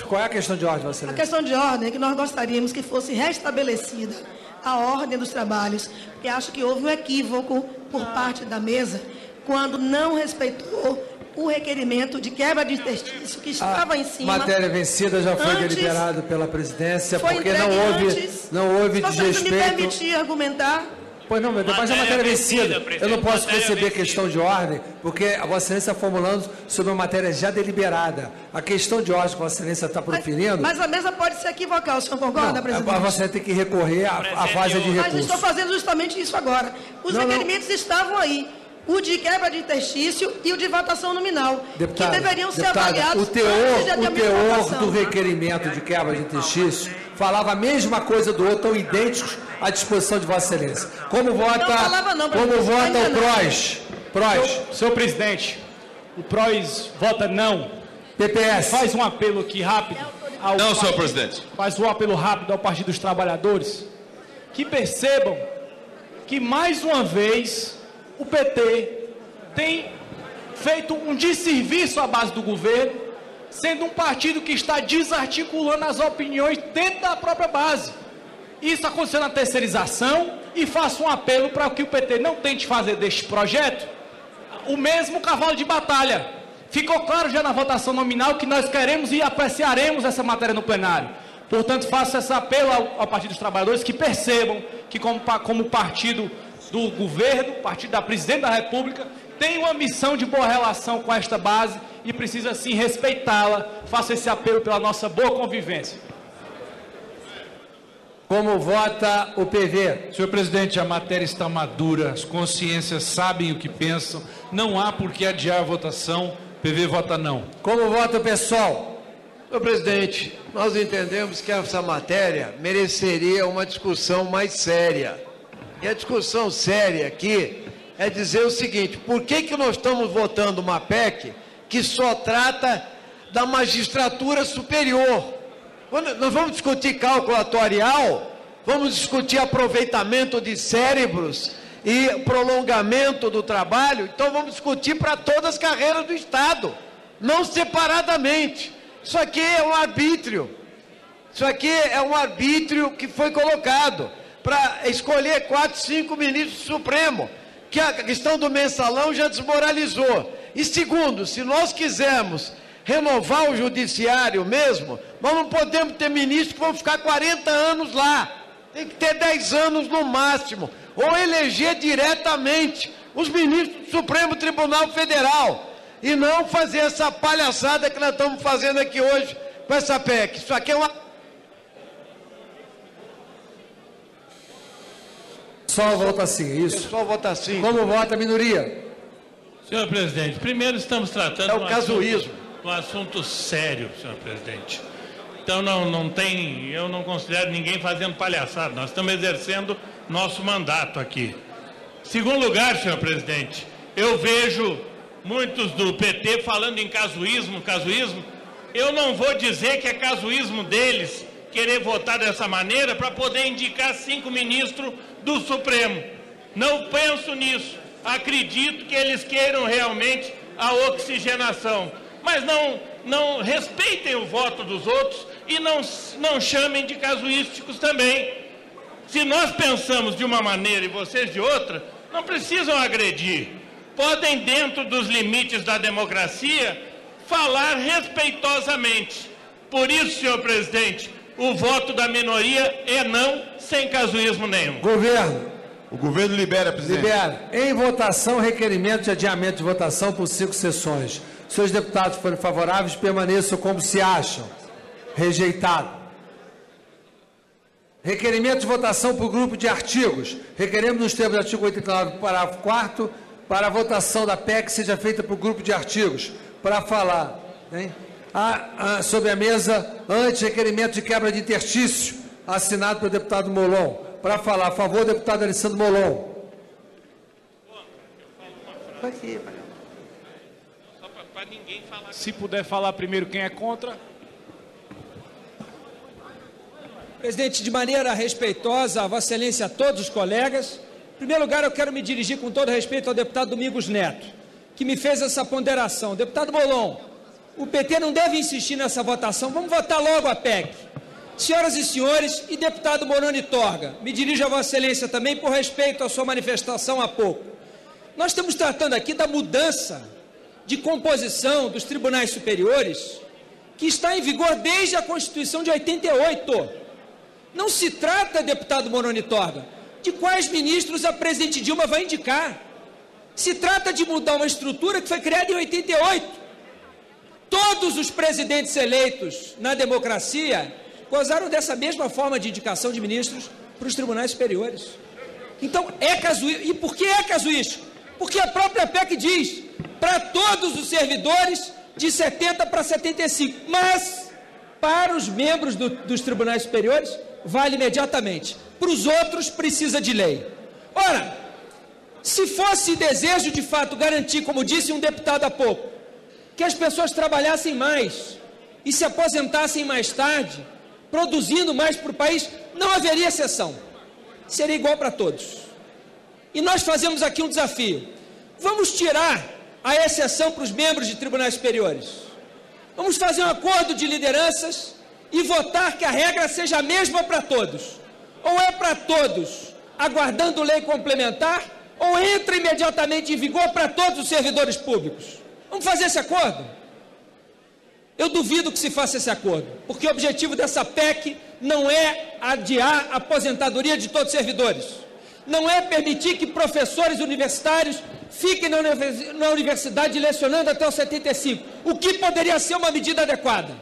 Qual é a questão de ordem, Vossa A Excelência? questão de ordem é que nós gostaríamos que fosse restabelecida a ordem dos trabalhos, porque acho que houve um equívoco por parte da mesa quando não respeitou o requerimento de quebra de interstício que estava em cima. Matéria vencida já foi Antes, deliberado pela presidência, foi porque entregue não houve Se você me desrespeito. permitir argumentar. Pois não, mas a matéria vencida. Eu não posso receber questão de ordem, porque a Vossa Excelência está formulando sobre uma matéria já deliberada. A questão de ordem que a Vossa Excelência está proferindo... Mas a mesa pode se equivocar, o senhor concorda, não, presidente? a Vossa Excelência tem que recorrer à fase de Mas recurso. estou fazendo justamente isso agora. Os requerimentos estavam aí. O de quebra de interstício e o de votação nominal, Deputada, que deveriam ser deputada, avaliados o teor do requerimento de quebra de interstício falava a mesma coisa do outro, tão idênticos à disposição de Vossa Excelência. Como vota, como vota o PROS? Senhor presidente, o PROS vota não. PPS. Faz um apelo aqui rápido. Não, senhor presidente. Faz um apelo rápido ao Partido dos Trabalhadores, que percebam que, mais uma vez, o PT tem feito um desserviço à base do governo, sendo um partido que está desarticulando as opiniões dentro da própria base. Isso aconteceu na terceirização, e faço um apelo para que o PT não tente fazer deste projeto o mesmo cavalo de batalha. Ficou claro já na votação nominal que nós queremos e apreciaremos essa matéria no plenário. Portanto, faço esse apelo ao Partido dos Trabalhadores, que percebam que, como partido do governo, partido da Presidente da República, tem uma missão de boa relação com esta base e precisa, sim, respeitá-la. Faço esse apelo pela nossa boa convivência. Como vota o PV? Senhor presidente, a matéria está madura, as consciências sabem o que pensam, não há por que adiar a votação, PV vota não. Como vota o PSOL? Senhor presidente, nós entendemos que essa matéria mereceria uma discussão mais séria. E a discussão séria aqui é dizer o seguinte: por que nós estamos votando uma PEC que só trata da magistratura superior? Quando nós vamos discutir cálculo atuarial, vamos discutir aproveitamento de cérebros e prolongamento do trabalho, então vamos discutir para todas as carreiras do Estado, não separadamente. Isso aqui é um arbítrio. Isso aqui é um arbítrio que foi colocado para escolher 4, 5 ministros do Supremo, que a questão do mensalão já desmoralizou. E segundo, se nós quisermos renovar o judiciário mesmo, nós não podemos ter ministros que vão ficar 40 anos lá. Tem que ter 10 anos no máximo. Ou eleger diretamente os ministros do Supremo Tribunal Federal. E não fazer essa palhaçada que nós estamos fazendo aqui hoje com essa PEC. Isso aqui é uma... Só vota sim, isso? Só vota sim. Como vota a minoria? Senhor presidente, primeiro estamos tratando É o casuísmo. Um assunto sério, senhor presidente. Então eu não considero ninguém fazendo palhaçada. Nós estamos exercendo nosso mandato aqui. Segundo lugar, senhor presidente, eu vejo muitos do PT falando em casuísmo. Eu não vou dizer que é casuísmo deles querer votar dessa maneira para poder indicar 5 ministros do Supremo. Não penso nisso. Acredito que eles queiram realmente a oxigenação. Mas não respeitem o voto dos outros e não chamem de casuísticos também. Se nós pensamos de uma maneira e vocês de outra, não precisam agredir. Podem, dentro dos limites da democracia, falar respeitosamente. Por isso, senhor presidente, o voto da minoria é não, sem casuísmo nenhum. Governo. O governo libera, presidente. Libera. Em votação, requerimento de adiamento de votação por 5 sessões. Se os deputados forem favoráveis, permaneçam como se acham. Rejeitado. Requerimento de votação por grupo de artigos. Requeremos, nos termos do artigo 89, parágrafo 4º, para a votação da PEC seja feita por grupo de artigos. Para falar, hein? Sobre a mesa, antes, requerimento de quebra de interstício, assinado pelo deputado Molon. Para falar, a favor, deputado Alessandro Molon. Se puder falar primeiro quem é contra. Presidente, de maneira respeitosa, a Vossa Excelência, a todos os colegas, em primeiro lugar eu quero me dirigir com todo respeito ao deputado Domingos Neto, que me fez essa ponderação. Deputado Molon, o PT não deve insistir nessa votação. Vamos votar logo a PEC. Senhoras e senhores, e deputado Moroni Torga, me dirijo a Vossa Excelência também por respeito à sua manifestação há pouco. Nós estamos tratando aqui da mudança de composição dos tribunais superiores, que está em vigor desde a Constituição de 88. Não se trata, deputado Moroni Torga, de quais ministros a presidente Dilma vai indicar. Se trata de mudar uma estrutura que foi criada em 88. Todos os presidentes eleitos na democracia gozaram dessa mesma forma de indicação de ministros para os tribunais superiores. Então, é casuístico. E por que é casuístico? Porque a própria PEC diz, para todos os servidores, de 70 para 75. Mas, para os membros dos tribunais superiores, vale imediatamente. Para os outros, precisa de lei. Ora, se fosse desejo, de fato, garantir, como disse um deputado há pouco, que as pessoas trabalhassem mais e se aposentassem mais tarde, produzindo mais para o país, não haveria exceção. Seria igual para todos. E nós fazemos aqui um desafio. Vamos tirar a exceção para os membros de tribunais superiores. Vamos fazer um acordo de lideranças e votar que a regra seja a mesma para todos. Ou é para todos, aguardando lei complementar, ou entra imediatamente em vigor para todos os servidores públicos. Vamos fazer esse acordo? Eu duvido que se faça esse acordo, porque o objetivo dessa PEC não é adiar a aposentadoria de todos os servidores, não é permitir que professores universitários fiquem na universidade lecionando até os 75, o que poderia ser uma medida adequada.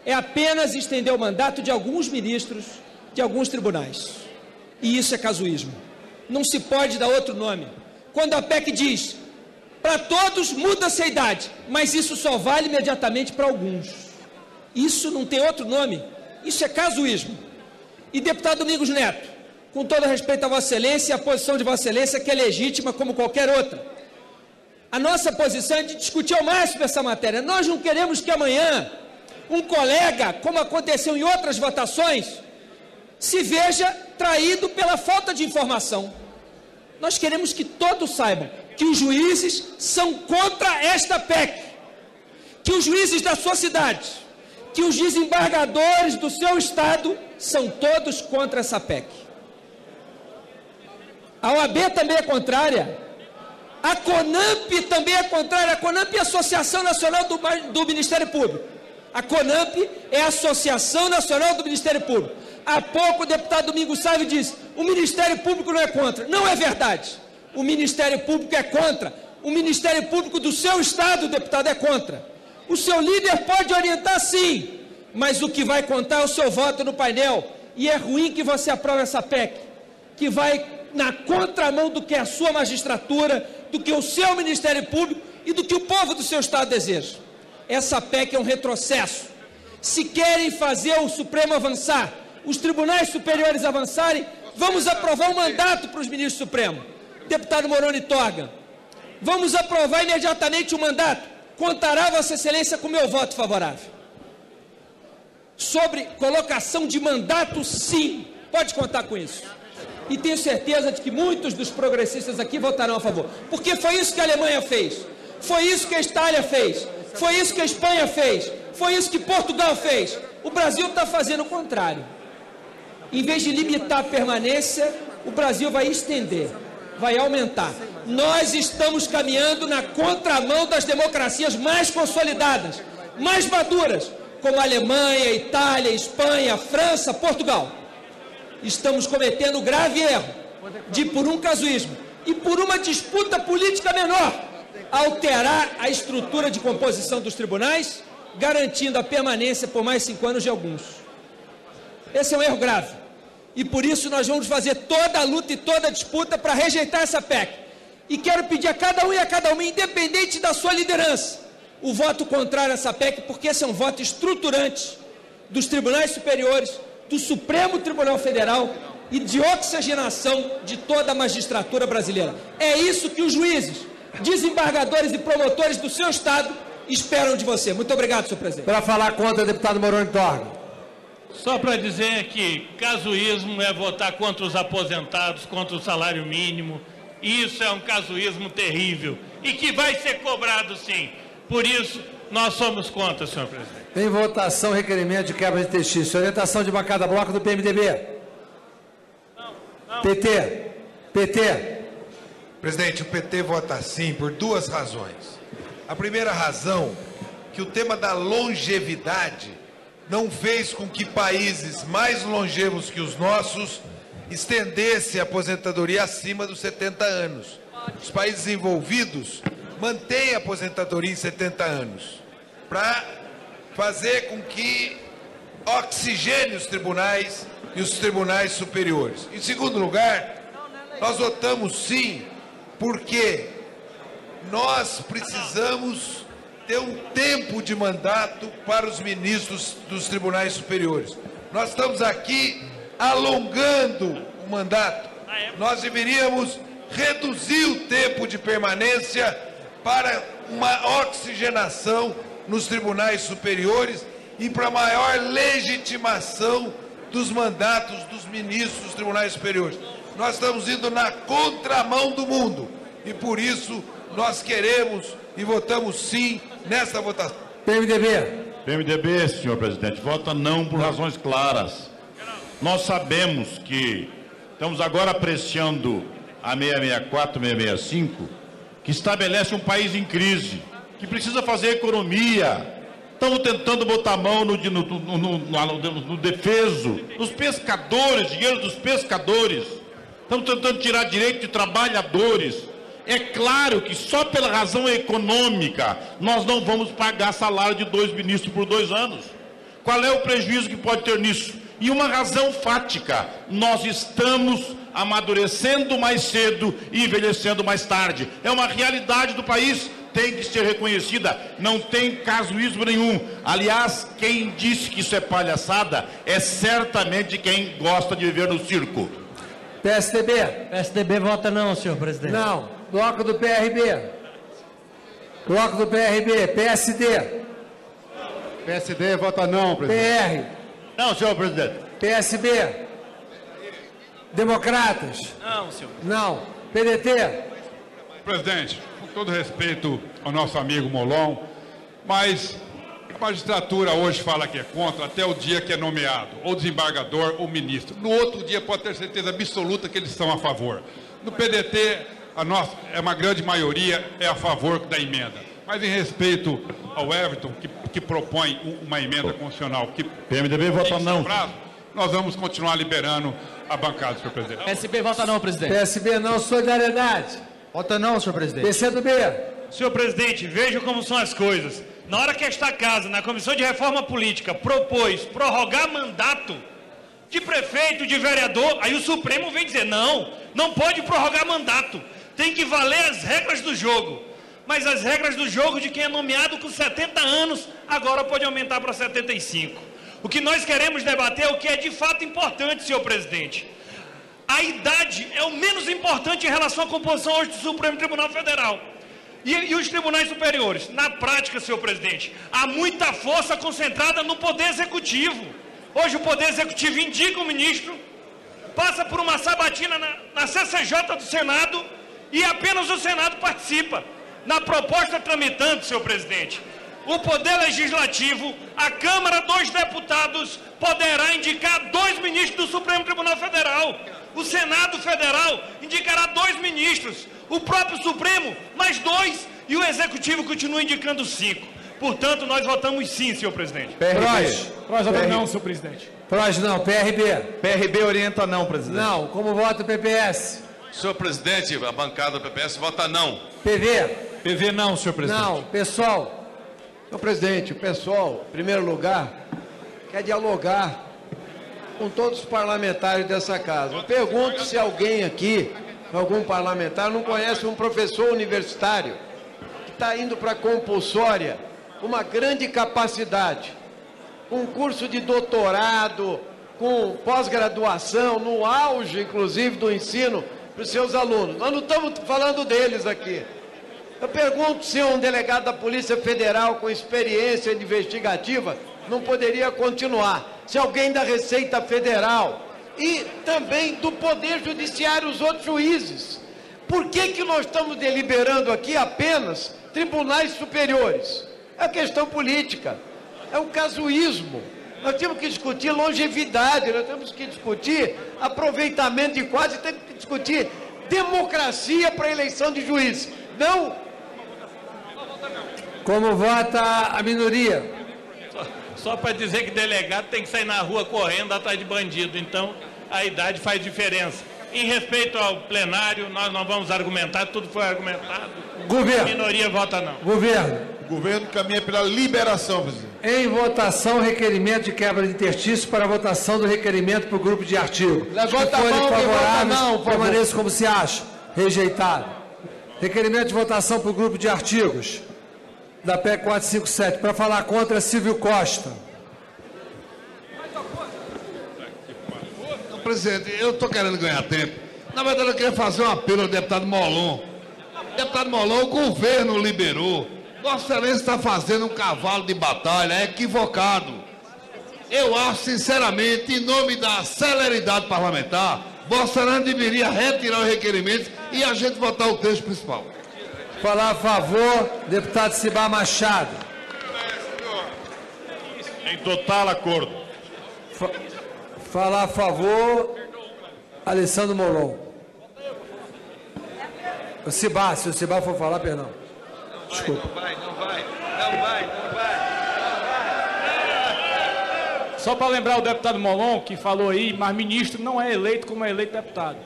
É apenas estender o mandato de alguns ministros de alguns tribunais. E isso é casuísmo. Não se pode dar outro nome. Quando a PEC diz, para todos muda-se a idade, mas isso só vale imediatamente para alguns. Isso não tem outro nome. Isso é casuísmo. E deputado Domingos Neto, com todo respeito a Vossa Excelência, a posição de Vossa Excelência, que é legítima como qualquer outra. A nossa posição é de discutir ao máximo essa matéria. Nós não queremos que amanhã um colega, como aconteceu em outras votações, se veja traído pela falta de informação. Nós queremos que todos saibam que os juízes são contra esta PEC, que os juízes da sua cidade, que os desembargadores do seu estado são todos contra essa PEC. A OAB também é contrária, a CONAMP também é contrária. A CONAMP é a Associação Nacional do Ministério Público. A CONAMP é a Associação Nacional do Ministério Público. Há pouco o deputado Domingos Sávio disse, o Ministério Público não é contra. Não é verdade. O Ministério Público é contra. O Ministério Público do seu estado, deputado, é contra. O seu líder pode orientar sim, mas o que vai contar é o seu voto no painel. E é ruim que você aprove essa PEC, que vai na contramão do que a sua magistratura, do que o seu Ministério Público e do que o povo do seu estado deseja. Essa PEC é um retrocesso. Se querem fazer o Supremo avançar, os tribunais superiores avançarem, vamos aprovar um mandato para os ministros do Supremo. Deputado Moroni Torga, vamos aprovar imediatamente o mandato. Contará Vossa Excelência com meu voto favorável. Sobre colocação de mandato, sim, pode contar com isso. E tenho certeza de que muitos dos progressistas aqui votarão a favor. Porque foi isso que a Alemanha fez, foi isso que a Itália fez, foi isso que a Espanha fez, foi isso que Portugal fez. O Brasil está fazendo o contrário. Em vez de limitar a permanência, o Brasil vai estender, vai aumentar. Nós estamos caminhando na contramão das democracias mais consolidadas, mais maduras, como a Alemanha, Itália, Espanha, França, Portugal. Estamos cometendo o grave erro de, por um casuísmo e por uma disputa política menor, alterar a estrutura de composição dos tribunais, garantindo a permanência por mais 5 anos de alguns. Esse é um erro grave. E por isso nós vamos fazer toda a luta e toda a disputa para rejeitar essa PEC. E quero pedir a cada um e a cada uma, independente da sua liderança, o voto contrário a essa PEC, porque esse é um voto estruturante dos tribunais superiores, do Supremo Tribunal Federal e de oxigenação de toda a magistratura brasileira. É isso que os juízes, desembargadores e promotores do seu estado esperam de você. Muito obrigado, senhor presidente. Para falar contra, deputado Moroni Torga. Só para dizer que casuísmo é votar contra os aposentados, contra o salário mínimo. Isso é um casuísmo terrível e que vai ser cobrado sim. Por isso, nós somos contra, senhor presidente. Em votação, requerimento de quebra de textício. Orientação de bancada bloco do PMDB. Não. PT. Presidente, o PT vota sim por duas razões. A primeira razão, que o tema da longevidade não fez com que países mais longevos que os nossos estendessem a aposentadoria acima dos 70 anos. Os países envolvidos mantêm a aposentadoria em 70 anos, para fazer com que oxigene os tribunais e os tribunais superiores. Em segundo lugar, nós votamos sim, porque nós precisamos ter um tempo de mandato para os ministros dos tribunais superiores. Nós estamos aqui alongando o mandato. Nós deveríamos reduzir o tempo de permanência para uma oxigenação nos tribunais superiores e para maior legitimação dos mandatos dos ministros dos tribunais superiores. Nós estamos indo na contramão do mundo e por isso nós queremos e votamos sim nessa votação. PMDB, senhor presidente, vota não por razões claras. Nós sabemos que estamos agora apreciando a 664, 665, que estabelece um país em crise, que precisa fazer economia. Estamos tentando botar a mão no defeso, nos pescadores, dinheiro dos pescadores. Estamos tentando tirar direito de trabalhadores. É claro que só pela razão econômica nós não vamos pagar salário de 2 ministros por 2 anos. Qual é o prejuízo que pode ter nisso? E uma razão fática, nós estamos amadurecendo mais cedo e envelhecendo mais tarde. É uma realidade do país, tem que ser reconhecida, não tem casuísmo nenhum. Aliás, quem disse que isso é palhaçada é certamente quem gosta de viver no circo. PSDB vota não, senhor presidente. Não. Bloco do PRB. PSD vota não, presidente. PR. Não, senhor presidente. PSB. Democratas. Não, senhor. Não. PDT. Presidente, com todo respeito ao nosso amigo Molon, mas a magistratura hoje fala que é contra até o dia que é nomeado, ou desembargador ou ministro. No outro dia pode ter certeza absoluta que eles estão a favor. No PDT, é uma grande maioria é a favor da emenda. Mas em respeito ao Everton, que propõe uma emenda constitucional que PMDB vota não. Prazo, nós vamos continuar liberando a bancada, senhor presidente. PSB vota não, presidente. PSB não, solidariedade. Vota não, senhor presidente. PCdoB. Senhor presidente, veja como são as coisas. Na hora que esta casa, na Comissão de Reforma Política, propôs prorrogar mandato de prefeito, de vereador, aí o Supremo vem dizer, não pode prorrogar mandato. Tem que valer as regras do jogo. Mas as regras do jogo de quem é nomeado com 70 anos, agora pode aumentar para 75. O que nós queremos debater é o que é de fato importante, senhor presidente. A idade é o menos importante em relação à composição hoje do Supremo Tribunal Federal. E os tribunais superiores? Na prática, senhor presidente, há muita força concentrada no Poder Executivo. Hoje o Poder Executivo indica o ministro, passa por uma sabatina na CCJ do Senado e apenas o Senado participa. Na proposta tramitante, senhor presidente, o Poder Legislativo, a Câmara dos Deputados, poderá indicar 2 ministros do Supremo Tribunal Federal. O Senado Federal indicará 2 ministros. O próprio Supremo, mais 2. E o Executivo continua indicando 5. Portanto, nós votamos sim, senhor presidente. Proz vota não, senhor presidente. Proz não. PRB. PRB orienta não, presidente. Não. Como vota o PPS? Senhor presidente, a bancada do PPS vota não. PV. PV não, senhor presidente. Não. PSOL. Senhor presidente, o PSOL, em primeiro lugar, quer dialogar com todos os parlamentares dessa casa. Eu pergunto se alguém aqui, algum parlamentar, não conhece um professor universitário que está indo para a compulsória com uma grande capacidade, com um curso de doutorado, com pós-graduação, no auge, inclusive, do ensino para os seus alunos. Nós não estamos falando deles aqui. Eu pergunto se um delegado da Polícia Federal com experiência investigativa não poderia continuar. Se alguém da Receita Federal e também do Poder Judiciário, os outros juízes. Por que nós estamos deliberando aqui apenas tribunais superiores? É questão política. É um casuísmo. Nós temos que discutir longevidade, nós temos que discutir aproveitamento de quadros, temos que discutir democracia para a eleição de juízes. Não. Como vota a minoria? Só para dizer que delegado tem que sair na rua correndo atrás de bandido. Então, a idade faz diferença. Em respeito ao plenário, nós não vamos argumentar, tudo foi argumentado. Governo. A minoria vota não. Governo. O governo caminha pela liberação, presidente. Em votação, requerimento de quebra de interstício para votação do requerimento por grupo de artigo. Levanta a mão, levanta não, por favor. Permaneça como se acha. Rejeitado. Requerimento de votação por grupo de artigos da PEC 457. Para falar contra, Silvio Costa. Presidente, eu estou querendo ganhar tempo. Na verdade, eu queria fazer um apelo ao deputado Molon. Deputado Molon, o governo liberou. Vossa Excelência está fazendo um cavalo de batalha, é equivocado. Eu acho, sinceramente, em nome da celeridade parlamentar, Vossa Excelência deveria retirar os requerimentos e a gente votar o texto principal. Falar a favor, deputado Cibá Machado. Em total acordo. Falar a favor, Alessandro Molon. O Cibá, se o Cibá for falar, perdão. Desculpa. Não vai. Só para lembrar o deputado Molon, que falou aí, mas ministro não é eleito como é eleito deputado.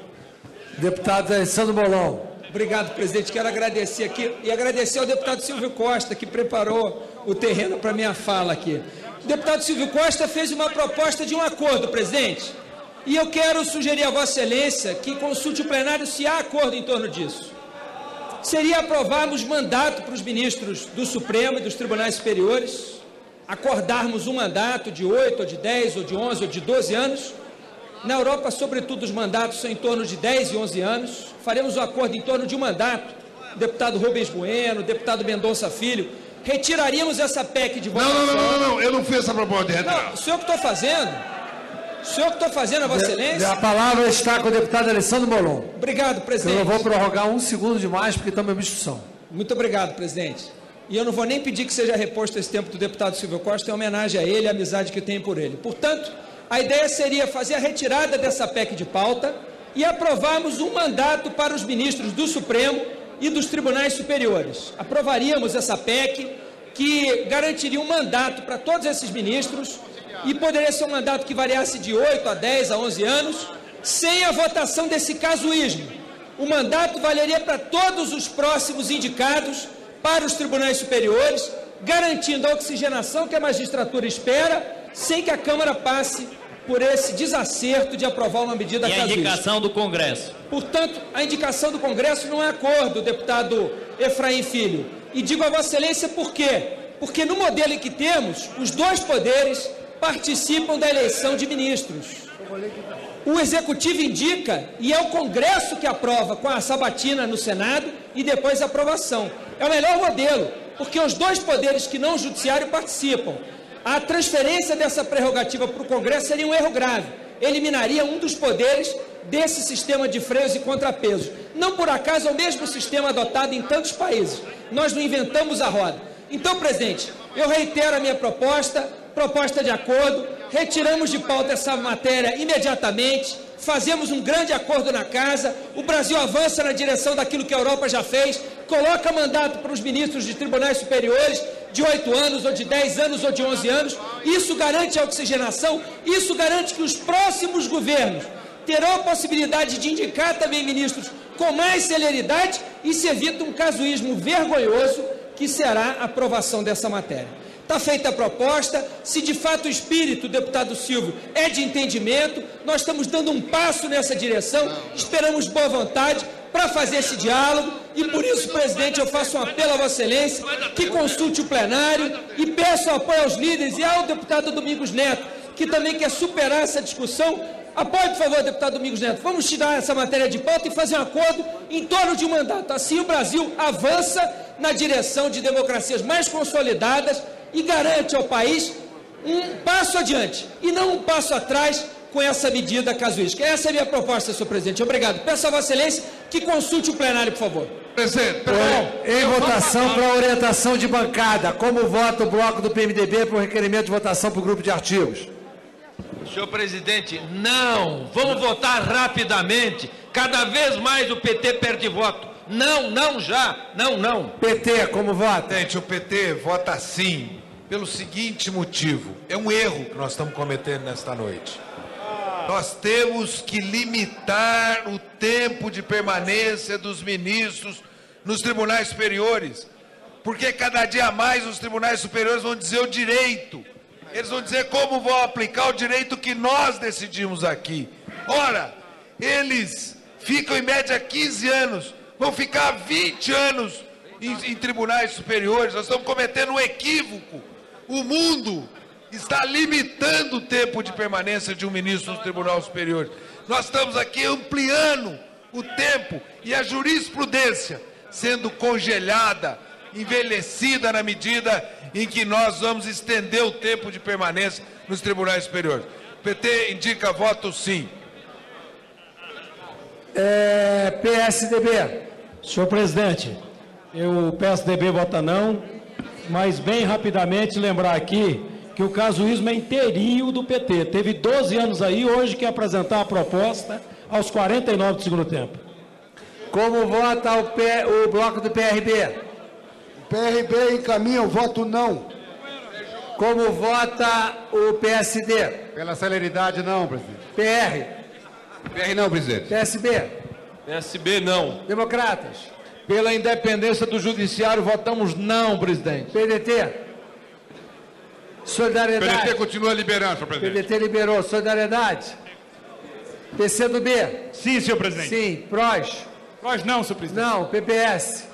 Deputado Alessandro Molon. Obrigado, presidente. Quero agradecer aqui e agradecer ao deputado Silvio Costa, que preparou o terreno para minha fala aqui. O deputado Silvio Costa fez uma proposta de um acordo, presidente, e eu quero sugerir a Vossa Excelência que consulte o plenário se há acordo em torno disso. Seria aprovarmos mandato para os ministros do Supremo e dos Tribunais Superiores, acordarmos um mandato de 8, ou de 10, ou de 11, ou de 12 anos. Na Europa, sobretudo, os mandatos são em torno de 10 e 11 anos. Faremos um acordo em torno de um mandato. O deputado Rubens Bueno, o deputado Mendonça Filho. Retiraríamos essa PEC de votação. Não, eu não fiz essa proposta de retirar. Não, o senhor que estou fazendo. O senhor que estou fazendo, a Vossa Excelência. A palavra está com o deputado Alessandro Molon. Obrigado, presidente. Eu não vou prorrogar um segundo demais, porque estamos em discussão. Muito obrigado, presidente. E eu não vou nem pedir que seja reposto esse tempo do deputado Silvio Costa, em homenagem a ele e a amizade que tenho por ele. Portanto, a ideia seria fazer a retirada dessa PEC de pauta e aprovarmos um mandato para os ministros do Supremo e dos Tribunais Superiores. Aprovaríamos essa PEC que garantiria um mandato para todos esses ministros e poderia ser um mandato que variasse de 8 a 10 a 11 anos, sem a votação desse casuísmo. O mandato valeria para todos os próximos indicados para os tribunais superiores, garantindo a oxigenação que a magistratura espera, sem que a Câmara passe por esse desacerto de aprovar uma medida casuística. E a indicação do Congresso? Portanto, a indicação do Congresso não é acordo, deputado Efraim Filho. E digo a Vossa Excelência por quê? Porque no modelo em que temos, os dois poderes participam da eleição de ministros. O Executivo indica e é o Congresso que aprova com a sabatina no Senado e depois a aprovação. É o melhor modelo, porque os dois poderes que não o Judiciário participam. A transferência dessa prerrogativa para o Congresso seria um erro grave. Eliminaria um dos poderes desse sistema de freios e contrapesos. Não por acaso é o mesmo sistema adotado em tantos países. Nós não inventamos a roda. Então, presidente, eu reitero a minha proposta de acordo, retiramos de pauta essa matéria imediatamente, fazemos um grande acordo na casa, o Brasil avança na direção daquilo que a Europa já fez, coloca mandato para os ministros de tribunais superiores de 8 anos, ou de 10 anos, ou de 11 anos, isso garante a oxigenação, isso garante que os próximos governos terão a possibilidade de indicar também ministros com mais celeridade e se evita um casuísmo vergonhoso que será a aprovação dessa matéria. Está feita a proposta, se de fato o espírito, deputado Silvio, é de entendimento, nós estamos dando um passo nessa direção, esperamos boa vontade para fazer esse diálogo e por isso, presidente, eu faço um apelo a Vossa Excelência que consulte o plenário e peço apoio aos líderes e ao deputado Domingos Neto, que também quer superar essa discussão. Apoie, por favor, deputado Domingos Neto. Vamos tirar essa matéria de pauta e fazer um acordo em torno de um mandato. Assim o Brasil avança na direção de democracias mais consolidadas e garante ao país um passo adiante e não um passo atrás com essa medida casuística. Essa é a minha proposta, senhor presidente. Obrigado. Peço a Vossa Excelência que consulte o plenário, por favor. Presidente, Em votação para orientação de bancada. Como vota o bloco do PMDB para o requerimento de votação para o grupo de artigos? Senhor presidente, não. Vamos votar rapidamente. Cada vez mais o PT perde voto. Não já. Não. PT, como vota? Presidente, o PT vota sim, pelo seguinte motivo. É um erro que nós estamos cometendo nesta noite. Nós temos que limitar o tempo de permanência dos ministros nos tribunais superiores, porque cada dia mais os tribunais superiores vão dizer o direito. Eles vão dizer como vão aplicar o direito que nós decidimos aqui. Ora, eles ficam em média 15 anos, vão ficar 20 anos em tribunais superiores. Nós estamos cometendo um equívoco. O mundo está limitando o tempo de permanência de um ministro no Tribunal Superior. Nós estamos aqui ampliando o tempo e a jurisprudência sendo congelada, envelhecida na medida em que nós vamos estender o tempo de permanência nos tribunais superiores. O PT indica voto sim. PSDB. Senhor presidente, o PSDB vota não, mas bem rapidamente lembrar aqui que o casuísmo é inteirinho do PT. Teve 12 anos aí, hoje quer apresentar a proposta aos 49 do segundo tempo. Como vota o bloco do PRB? O PRB encaminha o voto não. Como vota o PSD? Pela celeridade, não, presidente. PR não, presidente. PSB? PSB não. Democratas? Pela independência do judiciário, votamos não, presidente. PDT? Solidariedade? O PDT continua liberando, senhor presidente. PDT liberou. Solidariedade? PCdoB? Sim, senhor presidente. Sim. PROS? PROS não, senhor presidente. Não. PPS?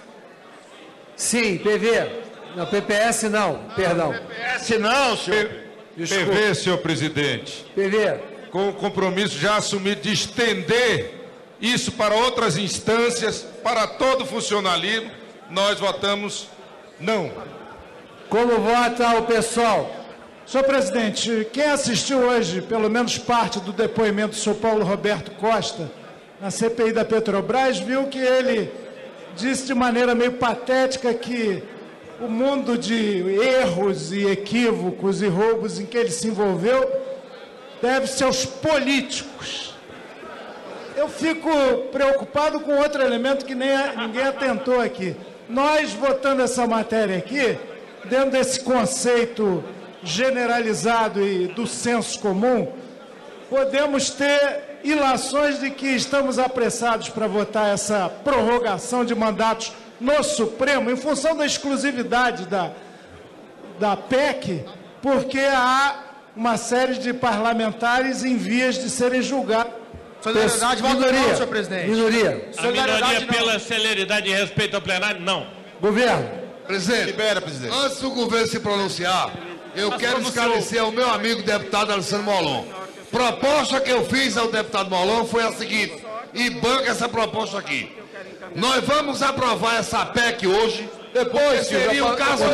Sim. PV? Não, PPS não. Perdão. PPS não, senhor. Desculpa. PV, senhor presidente, PV? com o compromisso já assumido de estender isso para outras instâncias, para todo o funcionalismo, nós votamos não. Como vota o PSOL? Senhor presidente, quem assistiu hoje, pelo menos parte do depoimento do senhor Paulo Roberto Costa, na CPI da Petrobras, viu que ele disse de maneira meio patética que o mundo de erros e equívocos e roubos em que ele se envolveu deve-se aos políticos. Eu fico preocupado com outro elemento que ninguém atentou aqui. Nós, votando essa matéria aqui, dentro desse conceito generalizado e do senso comum, podemos ter ilações de que estamos apressados para votar essa prorrogação de mandatos no Supremo, em função da exclusividade da PEC, porque há uma série de parlamentares em vias de serem julgados. Solidariedade vota não, senhor presidente. Minoria. A minoria pela celeridade e respeito ao plenário, não. Governo. Presidente, Libera, presidente. antes do governo se pronunciar, eu quero esclarecer ao meu amigo deputado Alessandro Molon. Proposta que eu fiz ao deputado Molon foi a seguinte, e banca essa proposta aqui. Nós vamos aprovar essa PEC hoje, depois seria um caso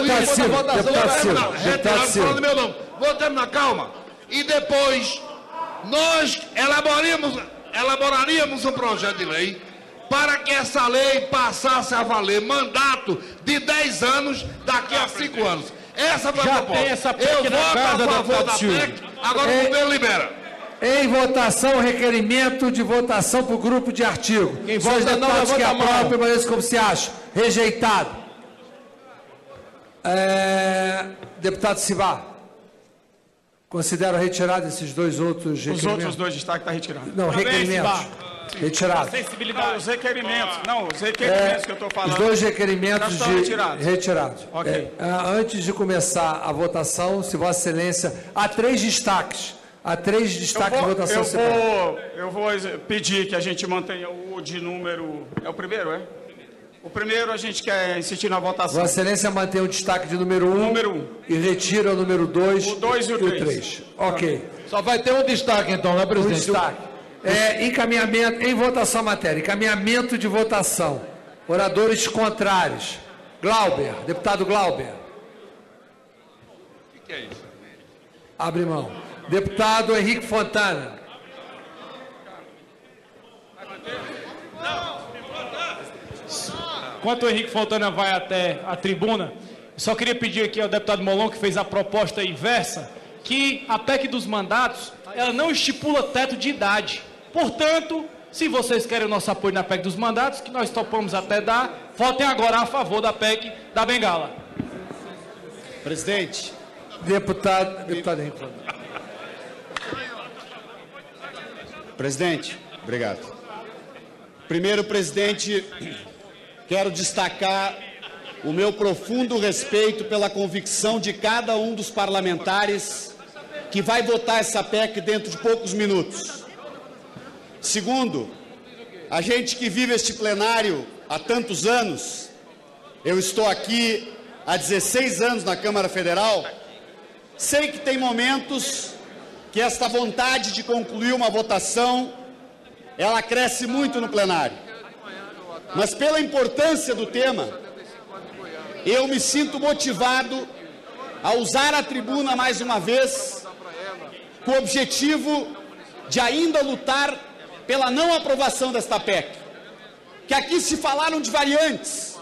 Deputado falando meu nome. Vou terminar, calma. E depois, nós elaboraríamos um projeto de lei para que essa lei passasse a valer mandato de 10 anos daqui a 5 anos. Essa foi a proposta. Tem essa PEC eu na voto casa, a favor da deputado PEC, agora o governo libera. Em votação, requerimento de votação para o grupo de artigo. Quem São os vota não, deputados que levanta a mão. aprovam, permaneçam como se acha. Rejeitado. Deputado Cibá. Considero retirado esses dois outros requerimentos. Os outros dois destaques estão retirados. Não, requerimentos. Retirado. Sensibilidade. Os requerimentos. Não, os requerimentos que eu estou falando. Os dois requerimentos já estão retirados. retirados. Ok. Antes de começar a votação, se Vossa Excelência, há 3 destaques. Há 3 destaques de votação separada. Eu vou pedir que a gente mantenha o de número... É o primeiro, é? O primeiro a gente quer insistir na votação. Vossa Excelência mantém o destaque de número 1 Número 1. e retira o número 2 O 2 e o 3. Ok. Só vai ter um destaque, então, né, Um presidente? destaque. Encaminhamento, em votação a matéria, encaminhamento de votação. Oradores contrários. Glauber, deputado Glauber. O que é isso? Abre mão. Deputado Henrique Fontana. enquanto o Henrique Fontana vai até a tribuna, só queria pedir aqui ao deputado Molon, que fez a proposta inversa, que a PEC dos mandatos, ela não estipula teto de idade. Portanto, se vocês querem o nosso apoio na PEC dos mandatos, que nós topamos até dar, votem agora a favor da PEC da bengala. Presidente. Deputado Henrique Fontana. Presidente, obrigado. Primeiro, presidente, quero destacar o meu profundo respeito pela convicção de cada um dos parlamentares que vai votar essa PEC dentro de poucos minutos. Segundo, a gente que vive este plenário há tantos anos, eu estou aqui há 16 anos na Câmara Federal, sei que tem momentos que esta vontade de concluir uma votação, ela cresce muito no plenário. Mas pela importância do tema, eu me sinto motivado a usar a tribuna mais uma vez, com o objetivo de ainda lutar pela não aprovação desta PEC. Que aqui se falaram de variantes.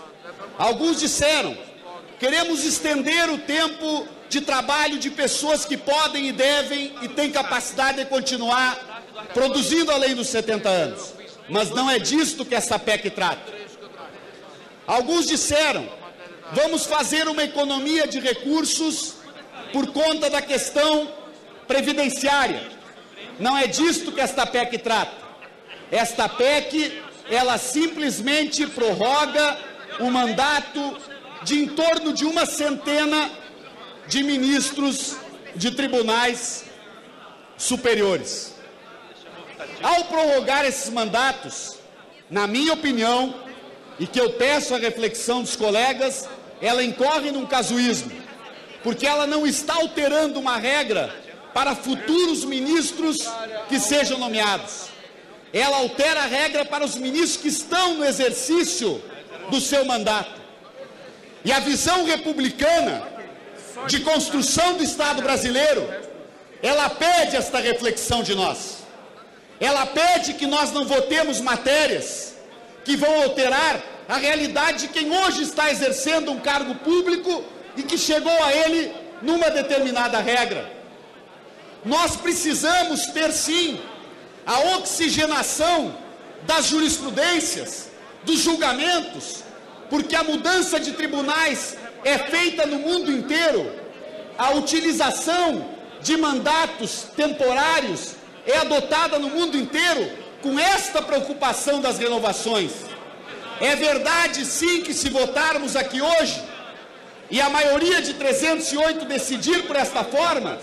Alguns disseram, queremos estender o tempo de trabalho de pessoas que podem e devem e têm capacidade de continuar produzindo além dos 70 anos. Mas não é disto que essa PEC trata. Alguns disseram, vamos fazer uma economia de recursos por conta da questão previdenciária. Não é disto que esta PEC trata. Esta PEC, ela simplesmente prorroga o mandato de em torno de 100 de ministros de tribunais superiores. Ao prorrogar esses mandatos, na minha opinião, e que eu peço a reflexão dos colegas, ela incorre num casuísmo, porque ela não está alterando uma regra para futuros ministros que sejam nomeados. Ela altera a regra para os ministros que estão no exercício do seu mandato. E a visão republicana de construção do Estado brasileiro, ela pede esta reflexão de nós. Ela pede que nós não votemos matérias que vão alterar a realidade de quem hoje está exercendo um cargo público e que chegou a ele numa determinada regra. Nós precisamos ter, sim, a oxigenação das jurisprudências, dos julgamentos, porque a mudança de tribunais é feita no mundo inteiro. A utilização de mandatos temporários é adotada no mundo inteiro com esta preocupação das renovações. É verdade, sim, que se votarmos aqui hoje, e a maioria de 308 decidir por esta forma,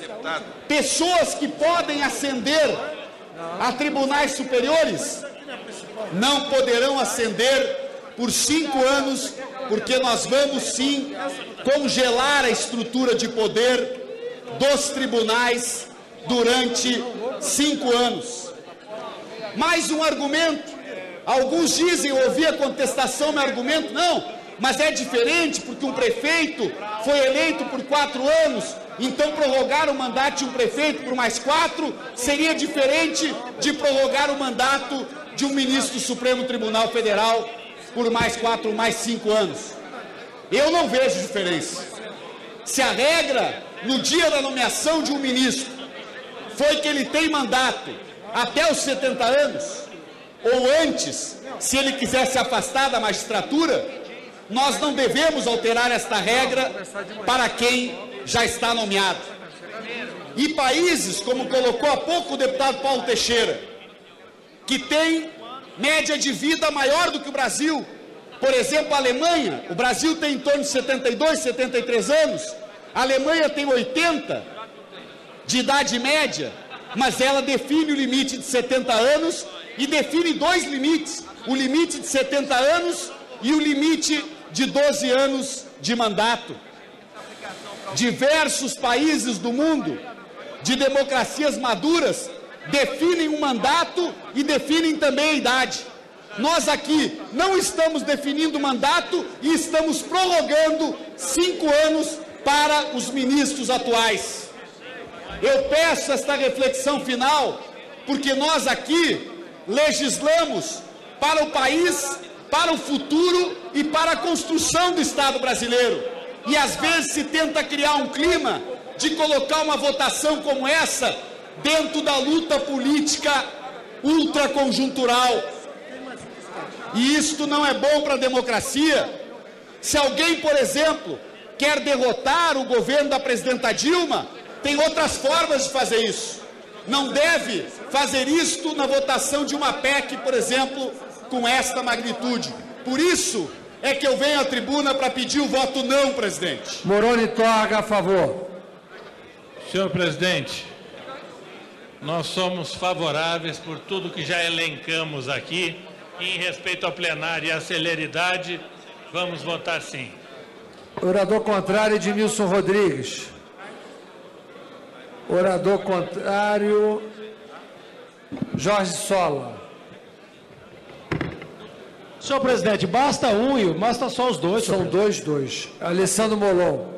pessoas que podem ascender a tribunais superiores não poderão ascender por 5 anos, porque nós vamos sim congelar a estrutura de poder dos tribunais durante 5 anos. Mais um argumento, alguns dizem, eu ouvi a contestação, meu argumento, não, mas é diferente porque um prefeito foi eleito por 4 anos, então prorrogar o mandato de um prefeito por mais 4 seria diferente de prorrogar o mandato de um ministro do Supremo Tribunal Federal por mais 4 ou mais 5 anos. Eu não vejo diferença. Se a regra, no dia da nomeação de um ministro, foi que ele tem mandato até os 70 anos, ou antes, se ele quiser se afastar da magistratura, nós não devemos alterar esta regra para quem já está nomeado. E países, como colocou há pouco o deputado Paulo Teixeira, que tem média de vida maior do que o Brasil, por exemplo, a Alemanha, o Brasil tem em torno de 72, 73 anos, a Alemanha tem 80 de idade média, mas ela define o limite de 70 anos e define 2 limites, o limite de 70 anos e o limite de 12 anos de mandato. Diversos países do mundo, de democracias maduras, definem um mandato e definem também a idade. Nós aqui não estamos definindo mandato e estamos prorrogando 5 anos para os ministros atuais. Eu peço esta reflexão final, porque nós aqui legislamos para o país para o futuro e para a construção do Estado brasileiro. E às vezes se tenta criar um clima de colocar uma votação como essa dentro da luta política ultraconjuntural. E isto não é bom para a democracia. Se alguém, por exemplo, quer derrotar o governo da presidenta Dilma, tem outras formas de fazer isso. Não deve fazer isto na votação de uma PEC, por exemplo, com esta magnitude. Por isso é que eu venho à tribuna para pedir o voto não, presidente. Moroni Torga, a favor. Senhor presidente, nós somos favoráveis por tudo que já elencamos aqui. Em respeito ao plenário e à celeridade, vamos votar sim. Orador contrário, Edmilson Rodrigues. Orador contrário, Jorge Sola. Senhor presidente, basta um e basta só os dois. São dois. Alessandro Molon.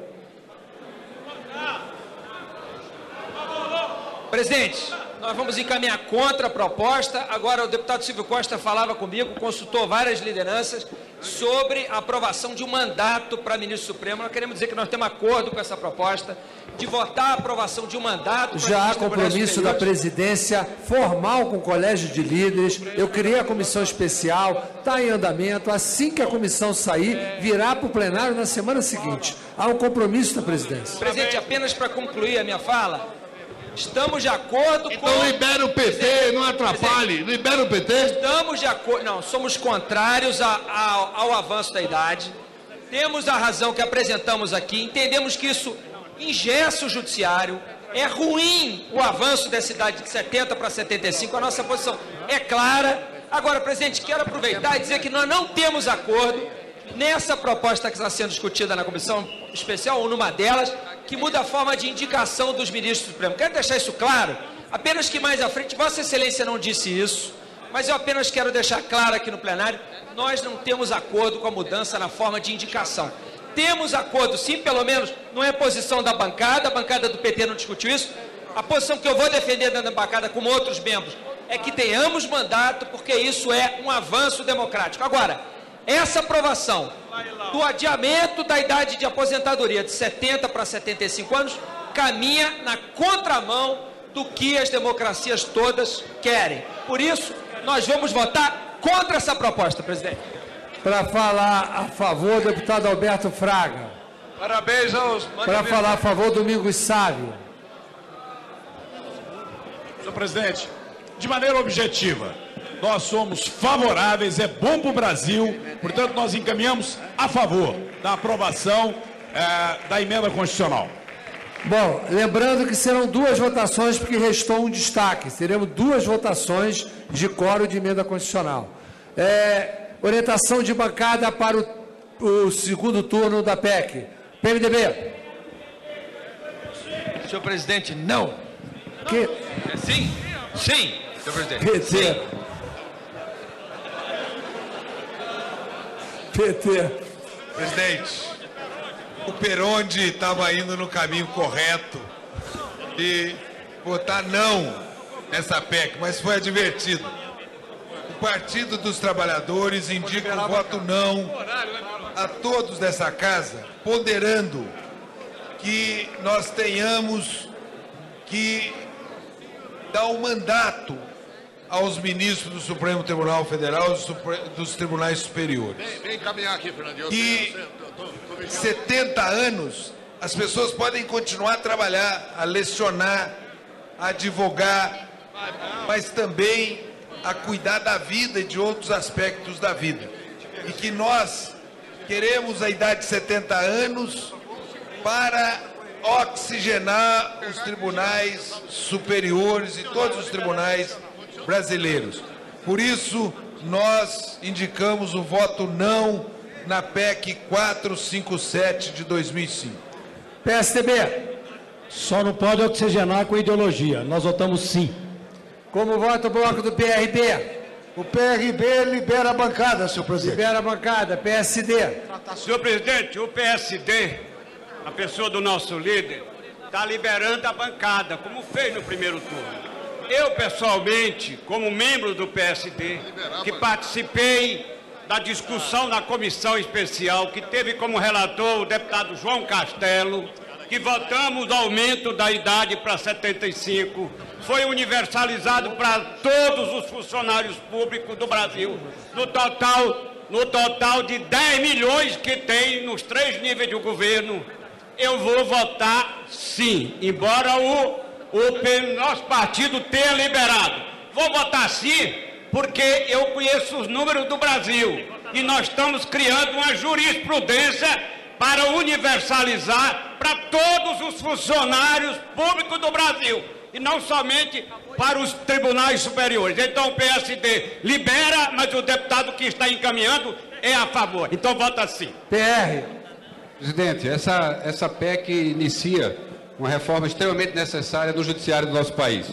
Presidente, nós vamos encaminhar contra a proposta. Agora, o deputado Silvio Costa falava comigo, consultou várias lideranças sobre a aprovação de um mandato para ministro supremo. Nós queremos dizer que nós temos acordo com essa proposta de votar a aprovação de um mandato. Já há compromisso da presidência formal com o Colégio de Líderes. Eu criei a comissão especial, está em andamento. Assim que a comissão sair, virá para o plenário na semana seguinte. Há um compromisso da presidência. Presidente, apenas para concluir a minha fala, estamos de acordo com... Então libera o PT, não atrapalhe. Libera o PT. Estamos de acordo... Não, somos contrários ao avanço da idade. Temos a razão que apresentamos aqui. Entendemos que isso engessa o judiciário. É ruim o avanço dessa idade de 70 para 75. A nossa posição é clara. Agora, presidente, quero aproveitar e dizer que nós não temos acordo nessa proposta que está sendo discutida na comissão especial, ou numa delas, que muda a forma de indicação dos ministros do Supremo. Quero deixar isso claro, apenas que mais à frente, Vossa Excelência não disse isso, mas eu apenas quero deixar claro aqui no plenário, nós não temos acordo com a mudança na forma de indicação. Temos acordo, sim, pelo menos não é posição da bancada, a bancada do PT não discutiu isso, a posição que eu vou defender dentro da bancada, como outros membros, é que tenhamos mandato, porque isso é um avanço democrático. Agora, essa aprovação do adiamento da idade de aposentadoria de 70 para 75 anos caminha na contramão do que as democracias todas querem. Por isso, nós vamos votar contra essa proposta, presidente. Para falar a favor, deputado Alberto Fraga. Parabéns aos... Para falar a favor, Domingos Sávio. Senhor presidente, de maneira objetiva, nós somos favoráveis, é bom para o Brasil, portanto nós encaminhamos a favor da aprovação da emenda constitucional. Bom, lembrando que serão duas votações, porque restou um destaque. Teremos duas votações de quórum de emenda constitucional. Orientação de bancada para o segundo turno da PEC. PMDB. Senhor presidente, não. Que? Sim? Sim, senhor presidente. PT. Sim. PT. Presidente, o Peronde estava indo no caminho correto de votar não nessa PEC, mas foi advertido. O Partido dos Trabalhadores indica um voto não a todos dessa casa, ponderando que nós tenhamos que dar um mandato aos ministros do Supremo Tribunal Federal e dos tribunais superiores. Vem caminhar aqui, Fernandinho. E 70 anos, as pessoas podem continuar a trabalhar, a lecionar, a advogar, mas também a cuidar da vida e de outros aspectos da vida. E que nós queremos a idade de 70 anos para oxigenar os tribunais superiores e todos os tribunais brasileiros. Por isso, nós indicamos o voto não na PEC 457 de 2005. PSDB. Só não pode oxigenar com ideologia. Nós votamos sim. Como vota o bloco do PRB? O PRB libera a bancada, senhor presidente. Libera a bancada. PSD. Senhor presidente, o PSD, a pessoa do nosso líder, está liberando a bancada, como fez no primeiro turno. Eu, pessoalmente, como membro do PSD, que participei da discussão na comissão especial, que teve como relator o deputado João Castelo, que votamos o aumento da idade para 75, foi universalizado para todos os funcionários públicos do Brasil, no total de 10 milhões que tem nos 3 níveis de governo. Eu vou votar sim, embora o nosso partido tenha liberado. Vou votar sim, porque eu conheço os números do Brasil e nós estamos criando uma jurisprudência para universalizar para todos os funcionários públicos do Brasil e não somente para os tribunais superiores. Então o PSD libera, mas o deputado que está encaminhando é a favor. Então vota sim. PR. Presidente, essa PEC inicia uma reforma extremamente necessária no judiciário do nosso país.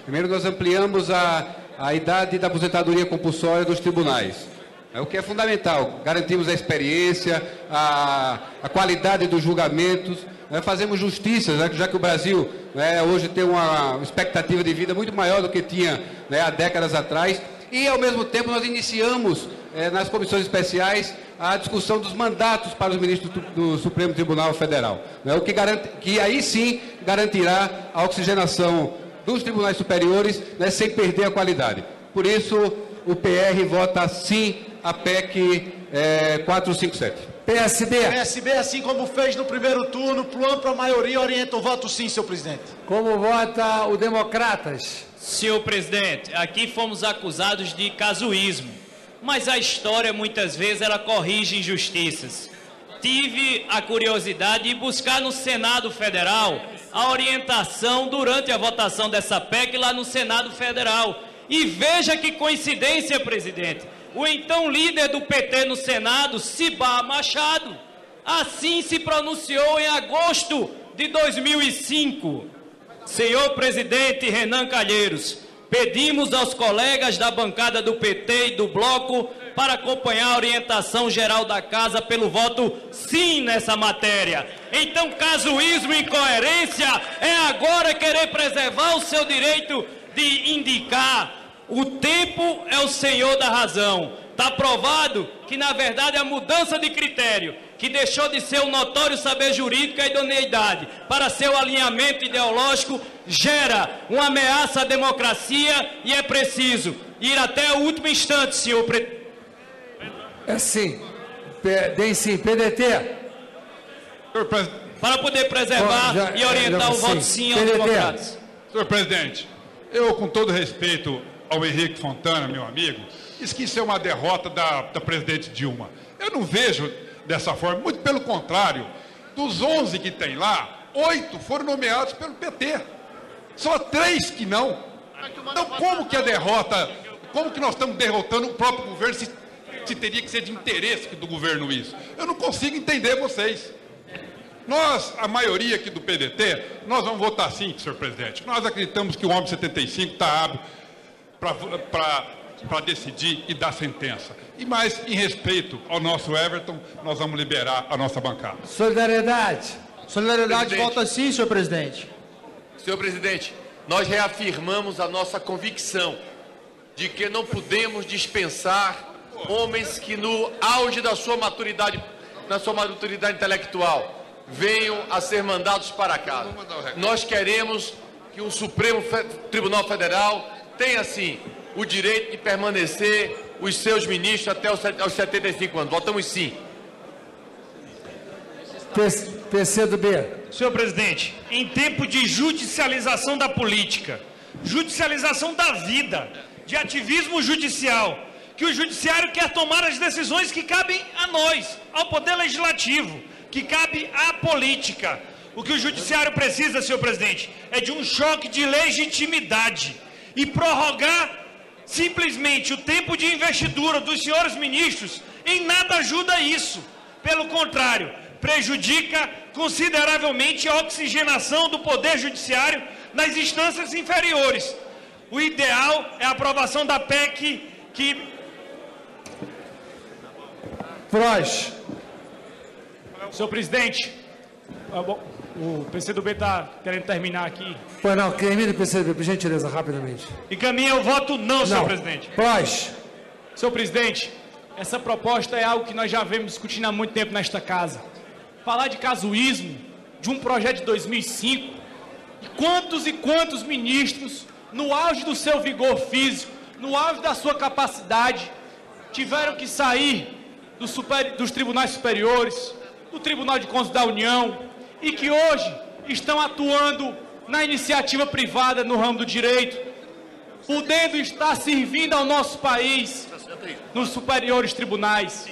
Primeiro, nós ampliamos a idade da aposentadoria compulsória dos tribunais, o que é fundamental. Garantimos a experiência, a qualidade dos julgamentos, fazemos justiça, já que o Brasil hoje tem uma expectativa de vida muito maior do que tinha há décadas atrás. E, ao mesmo tempo, nós iniciamos nas comissões especiais a discussão dos mandatos para os ministros do Supremo Tribunal Federal, o que aí sim garantirá a oxigenação dos tribunais superiores, sem perder a qualidade. Por isso, o PR vota sim a PEC 457. PSB, assim como fez no primeiro turno, por ampla maioria, orienta o voto sim, senhor presidente. Como vota o Democratas? Senhor presidente, aqui fomos acusados de casuísmo, mas a história muitas vezes ela corrige injustiças. Tive a curiosidade de buscar no Senado Federal a orientação durante a votação dessa PEC lá no Senado Federal. E veja que coincidência, presidente, o então líder do PT no Senado, Cibá Machado, assim se pronunciou em agosto de 2005. Senhor presidente Renan Calheiros, pedimos aos colegas da bancada do PT e do Bloco para acompanhar a orientação geral da Casa pelo voto sim nessa matéria. Então, casuísmo e incoerência é agora querer preservar o seu direito de indicar. O tempo é o senhor da razão. Está provado que, na verdade, a mudança de critério, que deixou de ser um notório saber jurídico e a idoneidade para seu alinhamento ideológico, gera uma ameaça à democracia e é preciso ir até o último instante, senhor presidente. É sim. Tem sim. PDT. Para poder preservar e orientar o voto sim aos democratas. Senhor presidente, eu, com todo respeito ao Henrique Fontana, meu amigo, disse que isso é uma derrota da presidente Dilma. Eu não vejo dessa forma, muito pelo contrário. Dos 11 que tem lá, 8 foram nomeados pelo PT. Só 3 que não. Então, como que a derrota, como que nós estamos derrotando o próprio governo se teria que ser de interesse do governo isso? Eu não consigo entender vocês. Nós, a maioria aqui do PDT, nós vamos votar sim, senhor presidente. Nós acreditamos que o homem 75 está apto para decidir e dar sentença. E mais, em respeito ao nosso Everton, nós vamos liberar a nossa bancada. Solidariedade. Solidariedade vota sim, senhor presidente. Senhor presidente, nós reafirmamos a nossa convicção de que não podemos dispensar homens que no auge da sua maturidade, intelectual, venham a ser mandados para casa. Nós queremos que o Supremo Tribunal Federal tenha, sim, o direito de permanecer os seus ministros até aos 75 anos. Votamos sim. PCdoB. Senhor presidente, em tempo de judicialização da política, judicialização da vida, de ativismo judicial, que o judiciário quer tomar as decisões que cabem a nós, ao Poder Legislativo, que cabe à política. O que o judiciário precisa, senhor presidente, é de um choque de legitimidade e prorrogar simplesmente o tempo de investidura dos senhores ministros em nada ajuda isso. Pelo contrário, prejudica consideravelmente a oxigenação do Poder Judiciário nas instâncias inferiores. O ideal é a aprovação da PEC que... Proz. Senhor presidente, o PCdoB está querendo terminar aqui. Pois não, termine o PCdoB, por gentileza, rapidamente. Encaminha o voto não, senhor presidente. Proz. Senhor presidente, essa proposta é algo que nós já vemos discutindo há muito tempo nesta casa. Falar de casuísmo, de um projeto de 2005, e quantos ministros, no auge do seu vigor físico, no auge da sua capacidade, tiveram que sair dos tribunais superiores, do Tribunal de Contas da União, e que hoje estão atuando na iniciativa privada no ramo do direito, podendo estar servindo ao nosso país nos superiores tribunais.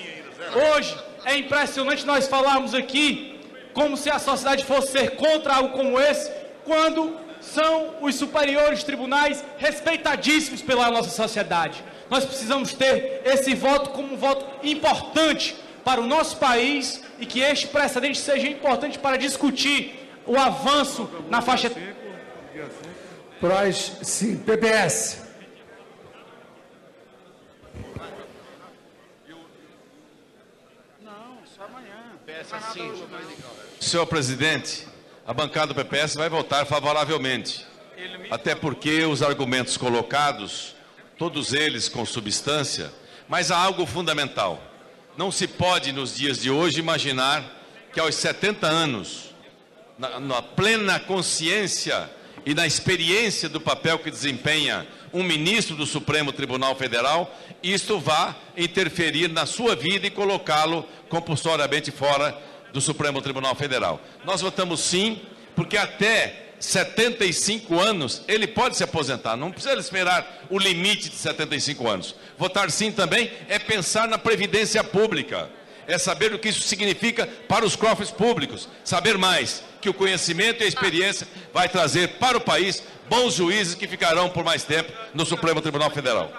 Hoje é impressionante nós falarmos aqui como se a sociedade fosse ser contra algo como esse, quando são os superiores tribunais respeitadíssimos pela nossa sociedade. Nós precisamos ter esse voto como um voto importante para o nosso país e que este precedente seja importante para discutir o avanço na faixa... Sim, PPS. Senhor presidente, a bancada do PPS vai votar favoravelmente, até porque os argumentos colocados, todos eles com substância, mas há algo fundamental. Não se pode, nos dias de hoje, imaginar que aos 70 anos, na plena consciência e na experiência do papel que desempenha um ministro do Supremo Tribunal Federal, isto vá interferir na sua vida e colocá-lo compulsoriamente fora do Supremo Tribunal Federal. Nós votamos sim, porque até 75 anos ele pode se aposentar, não precisa esperar o limite de 75 anos. Votar sim também é pensar na previdência pública, é saber o que isso significa para os cofres públicos, saber mais que o conhecimento e a experiência vai trazer para o país bons juízes que ficarão por mais tempo no Supremo Tribunal Federal.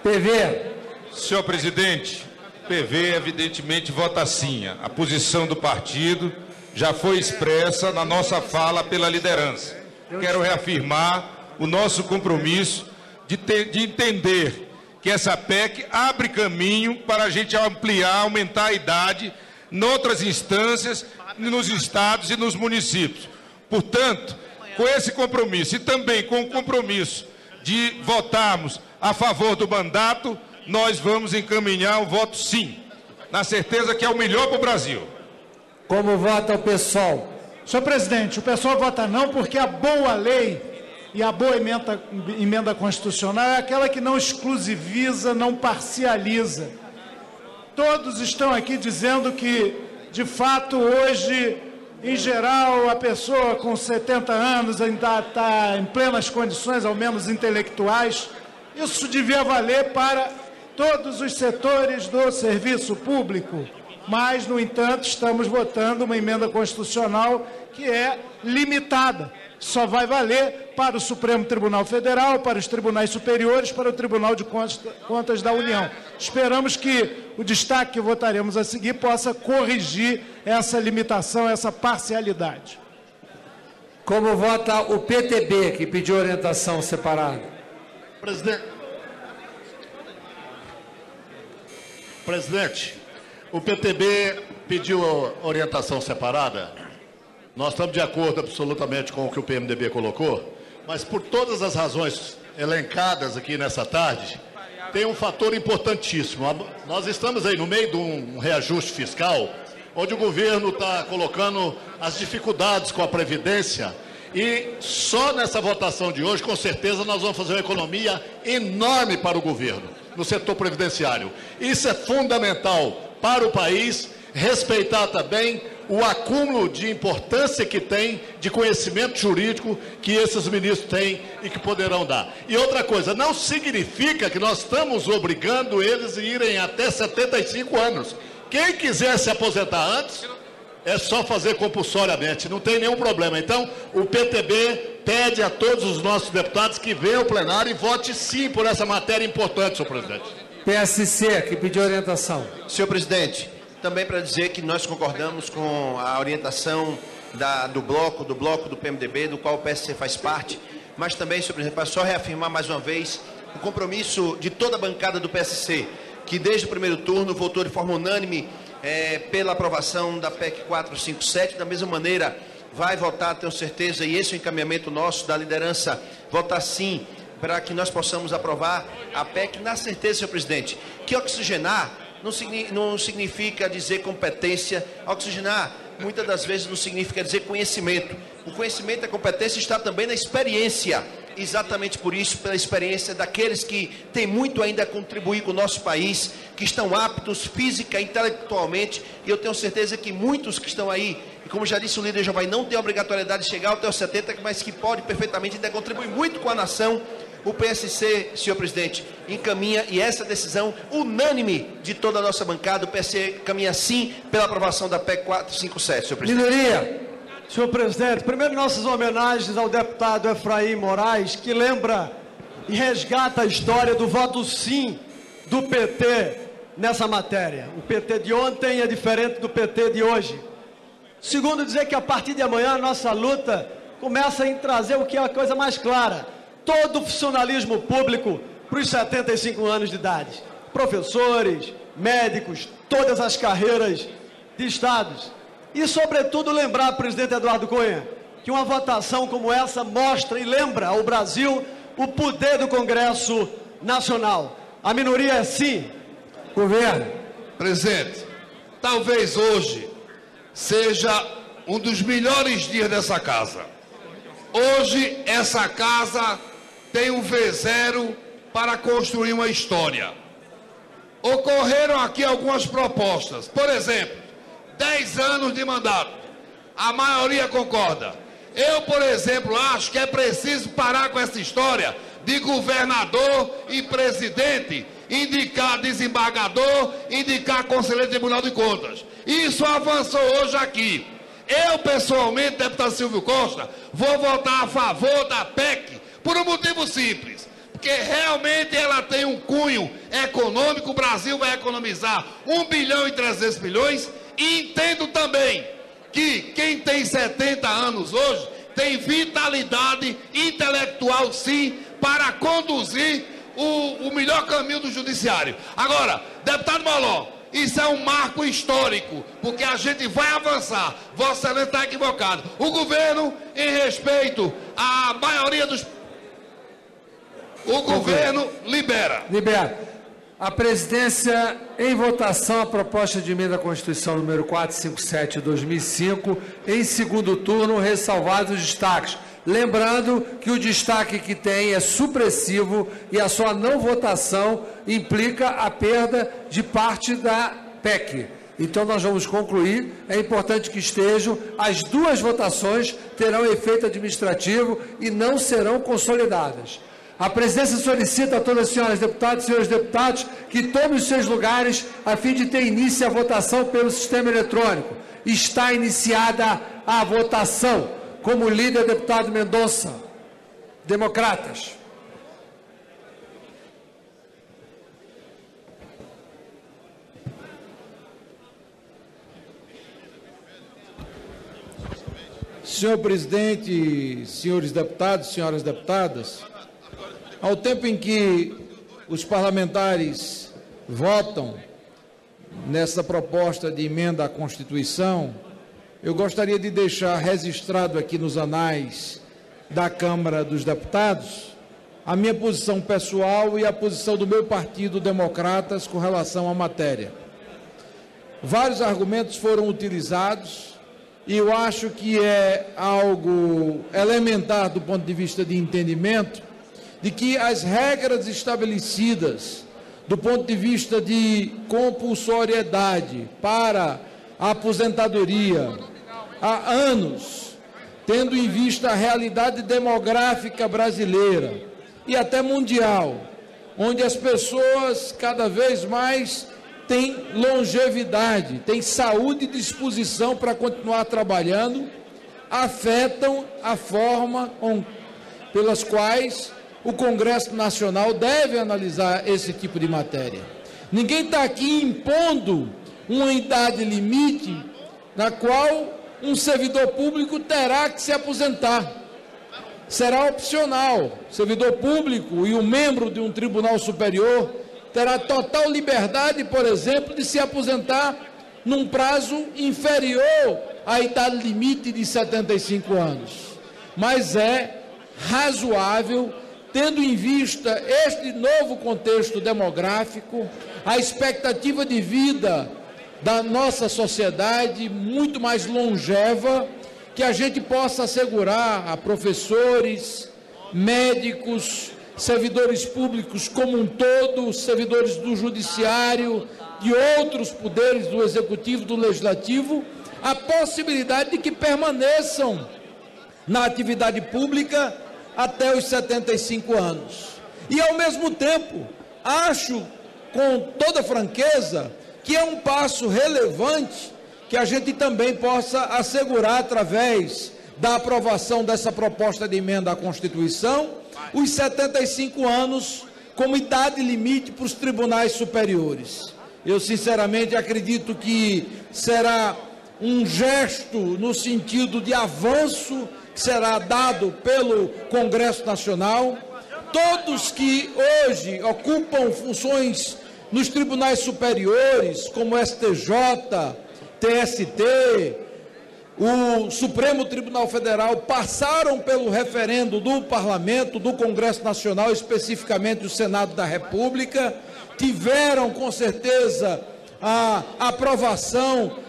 PV. Senhor presidente, PV evidentemente vota sim. A posição do partido já foi expressa na nossa fala pela liderança. Quero reafirmar o nosso compromisso de entender que essa PEC abre caminho para a gente ampliar, aumentar a idade em outras instâncias, nos estados e nos municípios. Portanto, com esse compromisso e também com o compromisso de votarmos a favor do mandato, nós vamos encaminhar o voto sim, na certeza que é o melhor para o Brasil. Como vota o PSOL? Senhor presidente, o PSOL vota não porque a boa lei e a boa emenda constitucional é aquela que não exclusiviza, não parcializa. Todos estão aqui dizendo que, de fato, hoje, em geral, a pessoa com 70 anos ainda está em plenas condições, ao menos intelectuais. Isso devia valer para todos os setores do serviço público. Mas, no entanto, estamos votando uma emenda constitucional que é limitada. Só vai valer para o Supremo Tribunal Federal, para os tribunais superiores, para o Tribunal de Contas da União. Esperamos que o destaque que votaremos a seguir possa corrigir essa limitação, essa parcialidade. Como vota o PTB, que pediu orientação separada? Presidente, o PTB pediu orientação separada. Nós estamos de acordo absolutamente com o que o PMDB colocou, mas por todas as razões elencadas aqui nessa tarde, tem um fator importantíssimo. Nós estamos aí no meio de um reajuste fiscal, onde o governo está colocando as dificuldades com a Previdência, e só nessa votação de hoje, com certeza, nós vamos fazer uma economia enorme para o governo, no setor previdenciário. Isso é fundamental para o país, respeitar também o acúmulo de importância que tem, de conhecimento jurídico que esses ministros têm e que poderão dar. E outra coisa, não significa que nós estamos obrigando eles a irem até 75 anos. Quem quiser se aposentar antes, é só fazer compulsoriamente, não tem nenhum problema. Então, o PTB pede a todos os nossos deputados que venham ao plenário e vote sim por essa matéria importante, senhor presidente. PSC, que pediu orientação. Senhor presidente, também para dizer que nós concordamos com a orientação do bloco do PMDB, do qual o PSC faz parte, mas também, senhor presidente, para só reafirmar mais uma vez o compromisso de toda a bancada do PSC, que desde o primeiro turno votou de forma unânime pela aprovação da PEC 457, da mesma maneira vai votar, tenho certeza, e esse é o encaminhamento nosso da liderança, votar sim, para que nós possamos aprovar a PEC, na certeza, senhor presidente, que oxigenar não significa dizer competência. Oxigenar, muitas das vezes, não significa dizer conhecimento. O conhecimento e a competência está também na experiência. Exatamente por isso, pela experiência daqueles que têm muito ainda a contribuir com o nosso país, que estão aptos física e intelectualmente, e eu tenho certeza que muitos que estão aí, e como já disse o líder Jovem, não tem a obrigatoriedade de chegar até os 70, mas que pode perfeitamente ainda contribuir muito com a nação. O PSC, senhor presidente, encaminha, e essa decisão unânime de toda a nossa bancada, o PSC caminha sim pela aprovação da PEC 457, senhor presidente. Minoria. Senhor presidente, primeiro nossas homenagens ao deputado Efraim Moraes, que lembra e resgata a história do voto sim do PT nessa matéria. O PT de ontem é diferente do PT de hoje. Segundo, dizer que a partir de amanhã a nossa luta começa em trazer o que é a coisa mais clara: todo o funcionalismo público para os 75 anos de idade. Professores, médicos, todas as carreiras de estados. E, sobretudo, lembrar, presidente Eduardo Cunha, que uma votação como essa mostra e lembra ao Brasil o poder do Congresso Nacional. A minoria é sim. Governo. Presidente, talvez hoje seja um dos melhores dias dessa casa. Hoje, essa casa tem um V0 para construir uma história. Ocorreram aqui algumas propostas. Por exemplo, 10 anos de mandato. A maioria concorda. Eu, por exemplo, acho que é preciso parar com essa história de governador e presidente indicar desembargador, indicar conselheiro do Tribunal de Contas. Isso avançou hoje aqui. Eu, pessoalmente, deputado Silvio Costa, vou votar a favor da PEC por um motivo simples. Porque realmente ela tem um cunho econômico. O Brasil vai economizar 1 bilhão e 300 milhões. E entendo também que quem tem 70 anos hoje tem vitalidade intelectual, sim, para conduzir o melhor caminho do judiciário. Agora, deputado Molon, isso é um marco histórico, porque a gente vai avançar. Vossa Excelência está equivocado. O governo, em respeito à maioria dos... O governo libera. Libera. A presidência, em votação, a proposta de emenda à Constituição número 457 de 2005, em segundo turno, ressalvados os destaques. Lembrando que o destaque que tem é supressivo e a sua não votação implica a perda de parte da PEC. Então, nós vamos concluir. É importante que estejam. As duas votações terão efeito administrativo e não serão consolidadas. A presidência solicita a todas as senhoras deputadas e senhores deputados que tomem os seus lugares a fim de ter início a votação pelo sistema eletrônico. Está iniciada a votação. Como líder, deputado Mendonça. Democratas. Senhor presidente, senhores deputados, senhoras deputadas, ao tempo em que os parlamentares votam nessa proposta de emenda à Constituição, eu gostaria de deixar registrado aqui nos anais da Câmara dos Deputados a minha posição pessoal e a posição do meu partido Democratas com relação à matéria. Vários argumentos foram utilizados e eu acho que é algo elementar do ponto de vista de entendimento de que as regras estabelecidas do ponto de vista de compulsoriedade para a aposentadoria há anos, tendo em vista a realidade demográfica brasileira e até mundial, onde as pessoas cada vez mais têm longevidade, têm saúde e disposição para continuar trabalhando, afetam a forma pelas quais o Congresso Nacional deve analisar esse tipo de matéria. Ninguém está aqui impondo uma idade limite na qual um servidor público terá que se aposentar. Será opcional. O servidor público e o membro de um tribunal superior terá total liberdade, por exemplo, de se aposentar num prazo inferior à idade limite de 75 anos. Mas é razoável tendo em vista este novo contexto demográfico, a expectativa de vida da nossa sociedade muito mais longeva, que a gente possa assegurar a professores, médicos, servidores públicos como um todo, servidores do judiciário, de outros poderes do executivo, do legislativo, a possibilidade de que permaneçam na atividade pública até os 75 anos. E, ao mesmo tempo, acho, com toda franqueza, que é um passo relevante que a gente também possa assegurar, através da aprovação dessa proposta de emenda à Constituição, os 75 anos como idade limite para os tribunais superiores. Eu, sinceramente, acredito que será um gesto no sentido de avanço que será dado pelo Congresso Nacional. Todos que hoje ocupam funções nos tribunais superiores, como STJ, TST, o Supremo Tribunal Federal, passaram pelo referendo do Parlamento, do Congresso Nacional, especificamente o Senado da República, tiveram com certeza a aprovação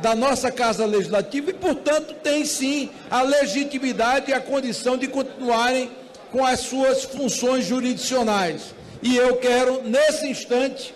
da nossa Casa Legislativa e, portanto, tem sim a legitimidade e a condição de continuarem com as suas funções jurisdicionais. E eu quero, nesse instante,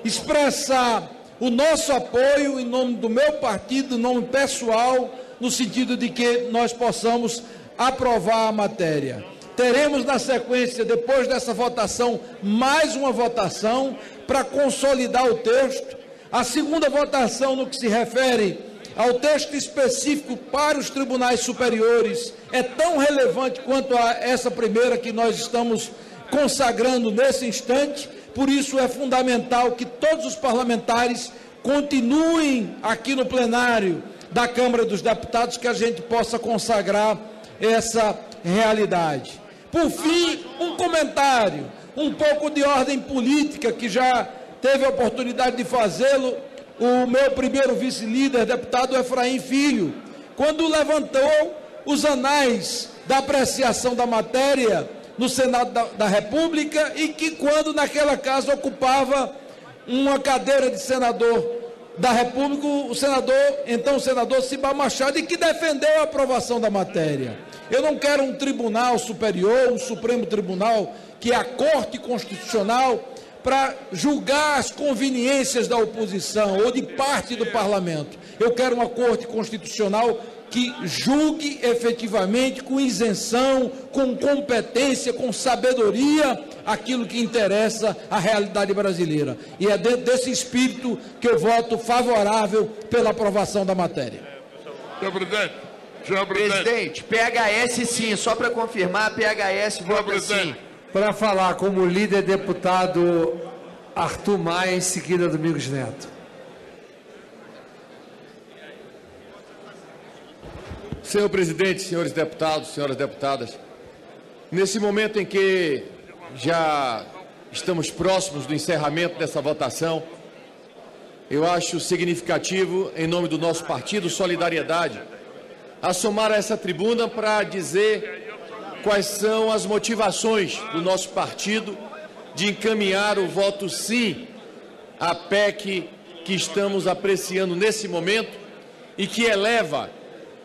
expressar o nosso apoio em nome do meu partido, em nome pessoal, no sentido de que nós possamos aprovar a matéria. Teremos na sequência, depois dessa votação, mais uma votação para consolidar o texto. A segunda votação, no que se refere ao texto específico para os tribunais superiores, é tão relevante quanto a essa primeira que nós estamos consagrando nesse instante. Por isso é fundamental que todos os parlamentares continuem aqui no plenário da Câmara dos Deputados, que a gente possa consagrar essa realidade. Por fim, um comentário, um pouco de ordem política, que já teve a oportunidade de fazê-lo o meu primeiro vice-líder, deputado Efraim Filho, quando levantou os anais da apreciação da matéria no Senado da República, e que, quando naquela casa ocupava uma cadeira de senador da República, o senador Ciba Machado, e que defendeu a aprovação da matéria. Eu não quero um tribunal superior, um Supremo Tribunal, que é a Corte Constitucional, para julgar as conveniências da oposição ou de parte do parlamento. Eu quero uma Corte Constitucional que julgue efetivamente, com isenção, com competência, com sabedoria, aquilo que interessa à realidade brasileira. E é dentro desse espírito que eu voto favorável pela aprovação da matéria. Senhor presidente, PHS sim, só para confirmar, PHS vota sim. Para falar como líder, deputado Arthur Maia, em seguida Domingos Neto. Senhor presidente, senhores deputados, senhoras deputadas, nesse momento em que já estamos próximos do encerramento dessa votação, eu acho significativo, em nome do nosso partido Solidariedade, assomar a essa tribuna para dizer quais são as motivações do nosso partido de encaminhar o voto sim à PEC que estamos apreciando nesse momento e que eleva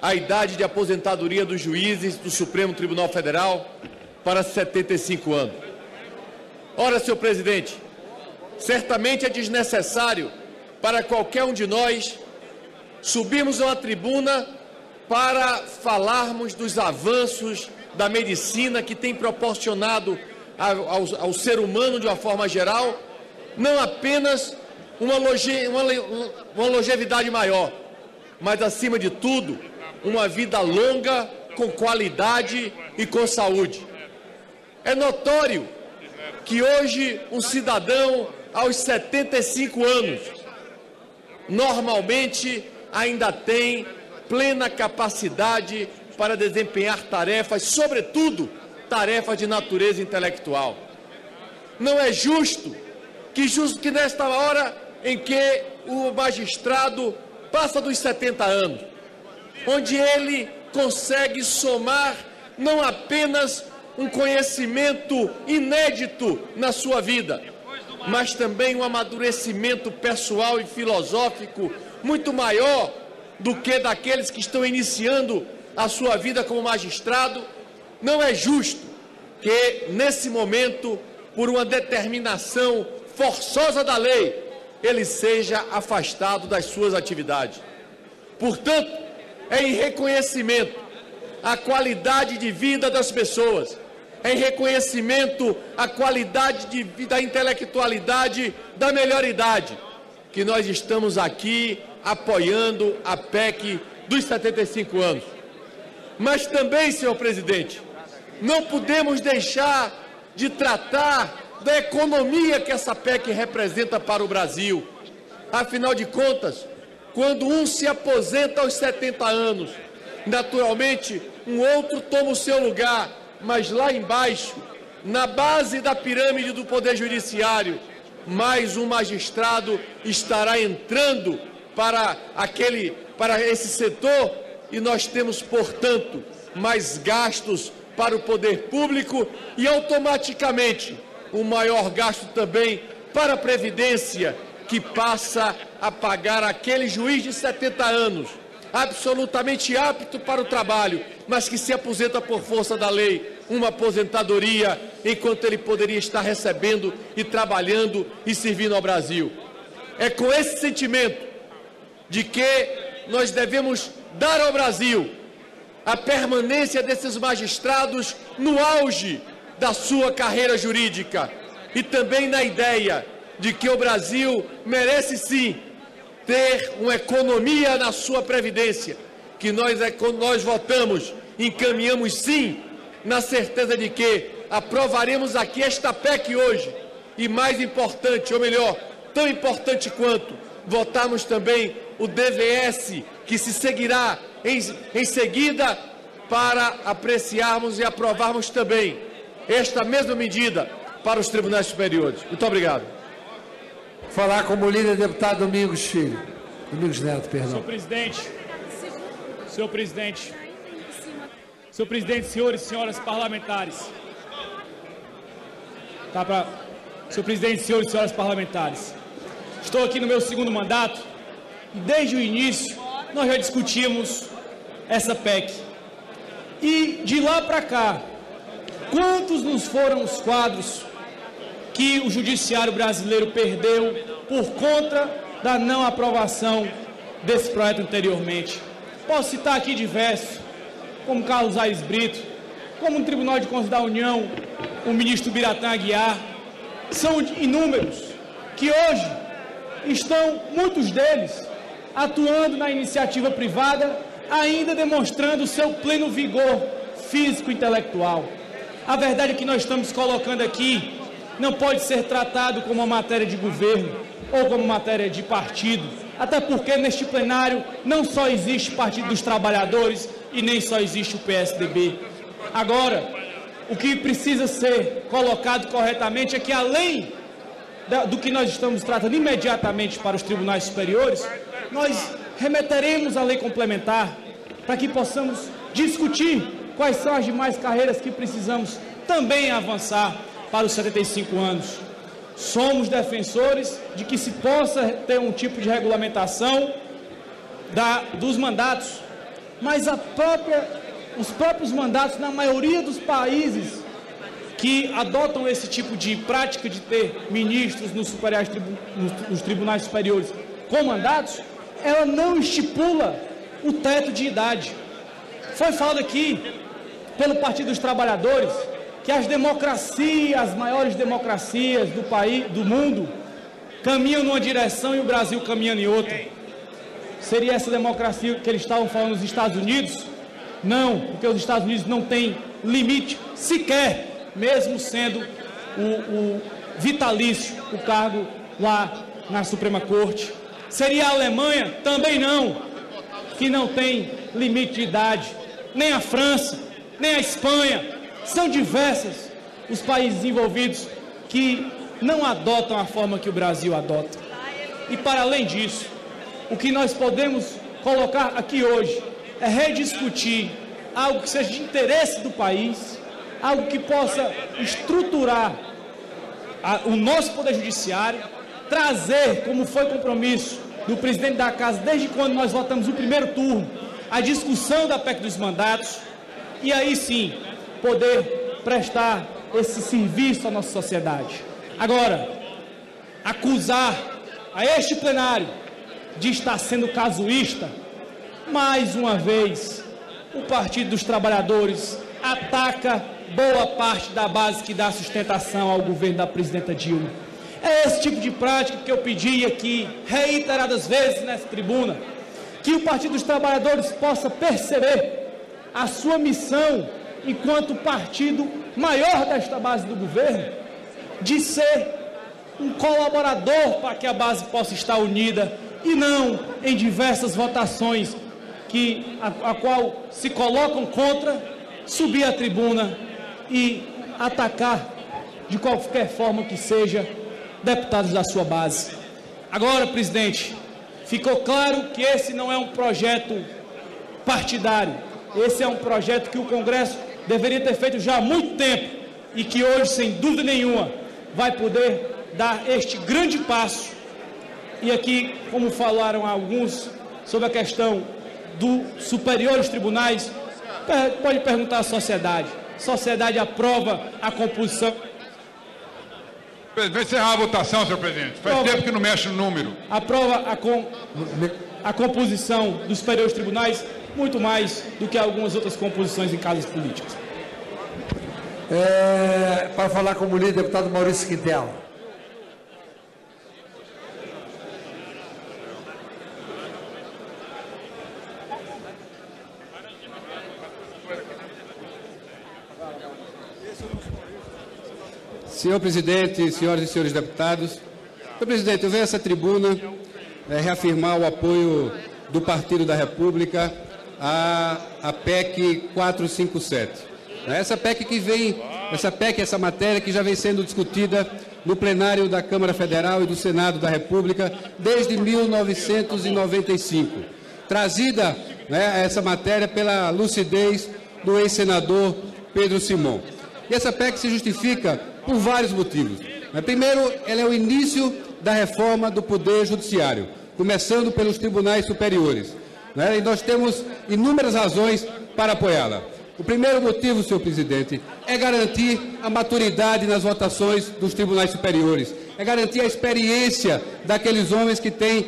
a idade de aposentadoria dos juízes do Supremo Tribunal Federal para 75 anos. Ora, senhor presidente, certamente é desnecessário para qualquer um de nós subirmos a uma tribuna para falarmos dos avanços da medicina que tem proporcionado ao ser humano, de uma forma geral, não apenas uma longevidade maior, mas, acima de tudo, uma vida longa, com qualidade e com saúde. É notório que hoje um cidadão, aos 75 anos, normalmente ainda tem plena capacidade para desempenhar tarefas, sobretudo tarefas de natureza intelectual. Não é justo que nesta hora em que o magistrado passa dos 70 anos, onde ele consegue somar não apenas um conhecimento inédito na sua vida, mas também um amadurecimento pessoal e filosófico muito maior do que daqueles que estão iniciando a sua vida como magistrado. Não é justo que, nesse momento, por uma determinação forçosa da lei, ele seja afastado das suas atividades. Portanto, é em reconhecimento à qualidade de vida das pessoas, é em reconhecimento à qualidade de vida, da intelectualidade da melhor idade, que nós estamos aqui apoiando a PEC dos 75 anos. Mas também, senhor presidente, não podemos deixar de tratar da economia que essa PEC representa para o Brasil. Afinal de contas, quando um se aposenta aos 70 anos, naturalmente um outro toma o seu lugar, mas lá embaixo, na base da pirâmide do Poder Judiciário, mais um magistrado estará entrando para esse setor, e nós temos, portanto, mais gastos para o poder público e automaticamente um maior gasto também para a Previdência, que passa a pagar aquele juiz de 70 anos, absolutamente apto para o trabalho, mas que se aposenta por força da lei, uma aposentadoria, enquanto ele poderia estar recebendo e trabalhando e servindo ao Brasil. É com esse sentimento de que nós devemos dar ao Brasil a permanência desses magistrados no auge da sua carreira jurídica e também na ideia de que o Brasil merece sim ter uma economia na sua previdência, que nós votamos, encaminhamos sim, na certeza de que aprovaremos aqui esta PEC hoje, e mais importante, ou melhor, tão importante quanto, votamos também o DVS, que se seguirá em seguida, para apreciarmos e aprovarmos também esta mesma medida para os tribunais superiores. Muito obrigado. Falar como líder deputado Domingos Filho. Domingos Neto, perdão. Senhor presidente, senhores e senhoras parlamentares. Senhor presidente, senhores e senhoras parlamentares. Estou aqui no meu segundo mandato e desde o início nós já discutimos essa PEC. E de lá para cá, quantos nos foram os quadros que o judiciário brasileiro perdeu por conta da não aprovação desse projeto anteriormente? Posso citar aqui diversos, como Carlos Aires Brito, como no Tribunal de Contas da União, o ministro Biratã Aguiar. São inúmeros que hoje estão, muitos deles, atuando na iniciativa privada, ainda demonstrando seu pleno vigor físico e intelectual. A verdade é que nós estamos colocando aqui não pode ser tratado como uma matéria de governo ou como matéria de partido, até porque neste plenário não só existe o Partido dos Trabalhadores e nem só existe o PSDB. Agora, o que precisa ser colocado corretamente é que, além do que nós estamos tratando imediatamente para os tribunais superiores, nós remeteremos a lei complementar para que possamos discutir quais são as demais carreiras que precisamos também avançar para os 75 anos. Somos defensores de que se possa ter um tipo de regulamentação dos mandatos, mas os próprios mandatos, na maioria dos países que adotam esse tipo de prática de ter ministros nos tribunais superiores com mandatos, ela não estipula o teto de idade. Foi falado aqui pelo Partido dos Trabalhadores que as democracias, as maiores democracias do país, do mundo, caminham numa direção e o Brasil caminhando em outra. Seria essa democracia que eles estavam falando nos Estados Unidos? Não, porque os Estados Unidos não têm limite sequer, mesmo sendo o vitalício, o cargo lá na Suprema Corte. Seria a Alemanha? Também não, que não tem limite de idade. Nem a França, nem a Espanha. São diversos os países envolvidos que não adotam a forma que o Brasil adota. E para além disso, o que nós podemos colocar aqui hoje é rediscutir algo que seja de interesse do país, algo que possa estruturar o nosso Poder Judiciário, trazer, como foi compromisso do presidente da Casa, desde quando nós votamos o primeiro turno, a discussão da PEC dos mandatos, e aí sim, poder prestar esse serviço à nossa sociedade. Agora, acusar a este plenário de estar sendo casuísta, mais uma vez, o Partido dos Trabalhadores ataca boa parte da base que dá sustentação ao governo da presidenta Dilma. É esse tipo de prática que eu pedi aqui, reiteradas vezes nessa tribuna, que o Partido dos Trabalhadores possa perceber a sua missão enquanto partido maior desta base do governo, de ser um colaborador para que a base possa estar unida e não em diversas votações a qual se colocam contra, subir à tribuna e atacar de qualquer forma que seja deputados da sua base. Agora, presidente, ficou claro que esse não é um projeto partidário, esse é um projeto que o Congresso deveria ter feito já há muito tempo e que hoje, sem dúvida nenhuma, vai poder dar este grande passo. E aqui, como falaram alguns sobre a questão dos superiores tribunais, pode perguntar à sociedade. A sociedade aprova a composição. Vai encerrar a votação, senhor presidente. Faz tempo que não mexe no número. Aprova a composição dos superiores tribunais muito mais do que algumas outras composições em casas políticas. Para falar como líder, deputado Maurício Quintela. Senhor presidente, senhoras e senhores deputados, senhor presidente, eu venho a essa tribuna reafirmar o apoio do Partido da República à PEC 457. Essa matéria que já vem sendo discutida no plenário da Câmara Federal e do Senado da República desde 1995. Trazida essa matéria pela lucidez do ex-senador Pedro Simão. E essa PEC se justifica por vários motivos. Primeiro, ela é o início da reforma do Poder Judiciário, começando pelos tribunais superiores. E nós temos inúmeras razões para apoiá-la. O primeiro motivo, senhor presidente, é garantir a maturidade nas votações dos tribunais superiores, é garantir a experiência daqueles homens que têm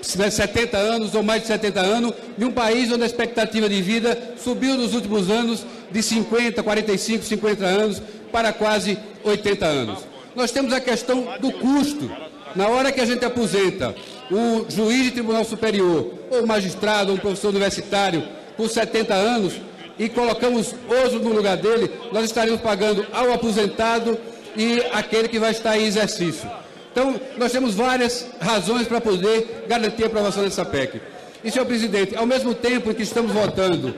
70 anos ou mais de 70 anos, de um país onde a expectativa de vida subiu nos últimos anos de 50, 45, 50 anos para quase 80 anos. Nós temos a questão do custo. Na hora que a gente aposenta um juiz de tribunal superior, ou um magistrado, ou um professor universitário com 70 anos, e colocamos outro no lugar dele, nós estaremos pagando ao aposentado e aquele que vai estar em exercício. Então, nós temos várias razões para poder garantir a aprovação dessa PEC. E, senhor presidente, ao mesmo tempo em que estamos votando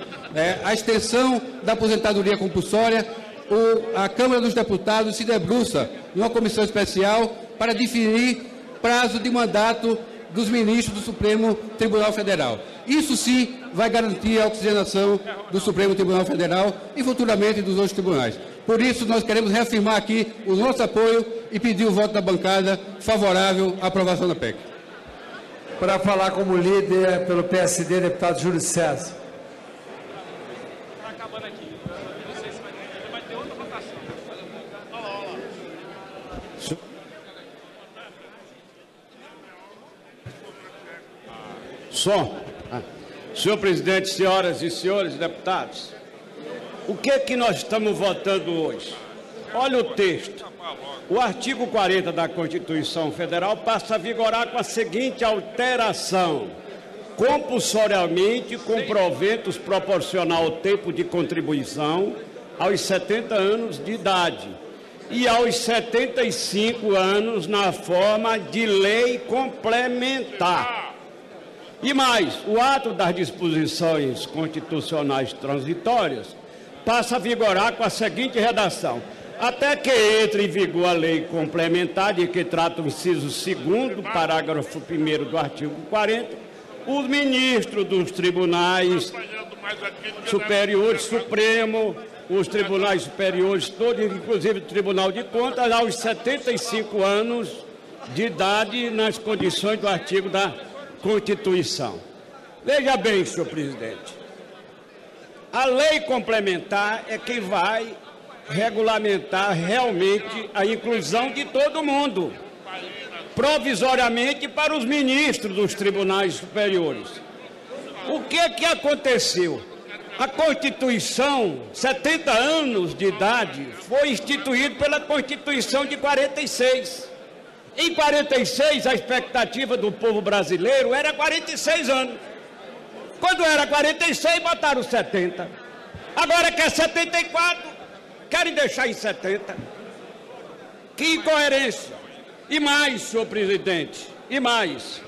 a extensão da aposentadoria compulsória, a Câmara dos Deputados se debruça em uma comissão especial para definir prazo de mandato dos ministros do Supremo Tribunal Federal. Isso sim vai garantir a oxigenação do Supremo Tribunal Federal e futuramente dos outros tribunais. Por isso, nós queremos reafirmar aqui o nosso apoio e pedir o voto da bancada favorável à aprovação da PEC. Para falar como líder pelo PSD, deputado Júlio César. Senhor presidente, senhoras e senhores deputados, o que nós estamos votando hoje? Olha o texto. O artigo 40 da Constituição Federal passa a vigorar com a seguinte alteração: compulsoriamente, com proventos proporcional ao tempo de contribuição aos 70 anos de idade e aos 75 anos na forma de lei complementar. E mais, o ato das disposições constitucionais transitórias passa a vigorar com a seguinte redação: até que entre em vigor a lei complementar de que trata o inciso 2º, parágrafo 1º do artigo 40, os ministros dos tribunais superiores, Supremo, os tribunais superiores, todos, inclusive o Tribunal de Contas, aos 75 anos de idade, nas condições do artigo da Constituição. Veja bem, senhor presidente, a lei complementar é quem vai regulamentar realmente a inclusão de todo mundo, provisoriamente para os ministros dos tribunais superiores. O que aconteceu? A Constituição, 70 anos de idade, foi instituída pela Constituição de 46. Em 46, a expectativa do povo brasileiro era 46 anos. Quando era 46, botaram 70. Agora que é 74, querem deixar em 70. Que incoerência. E mais, senhor presidente, e mais.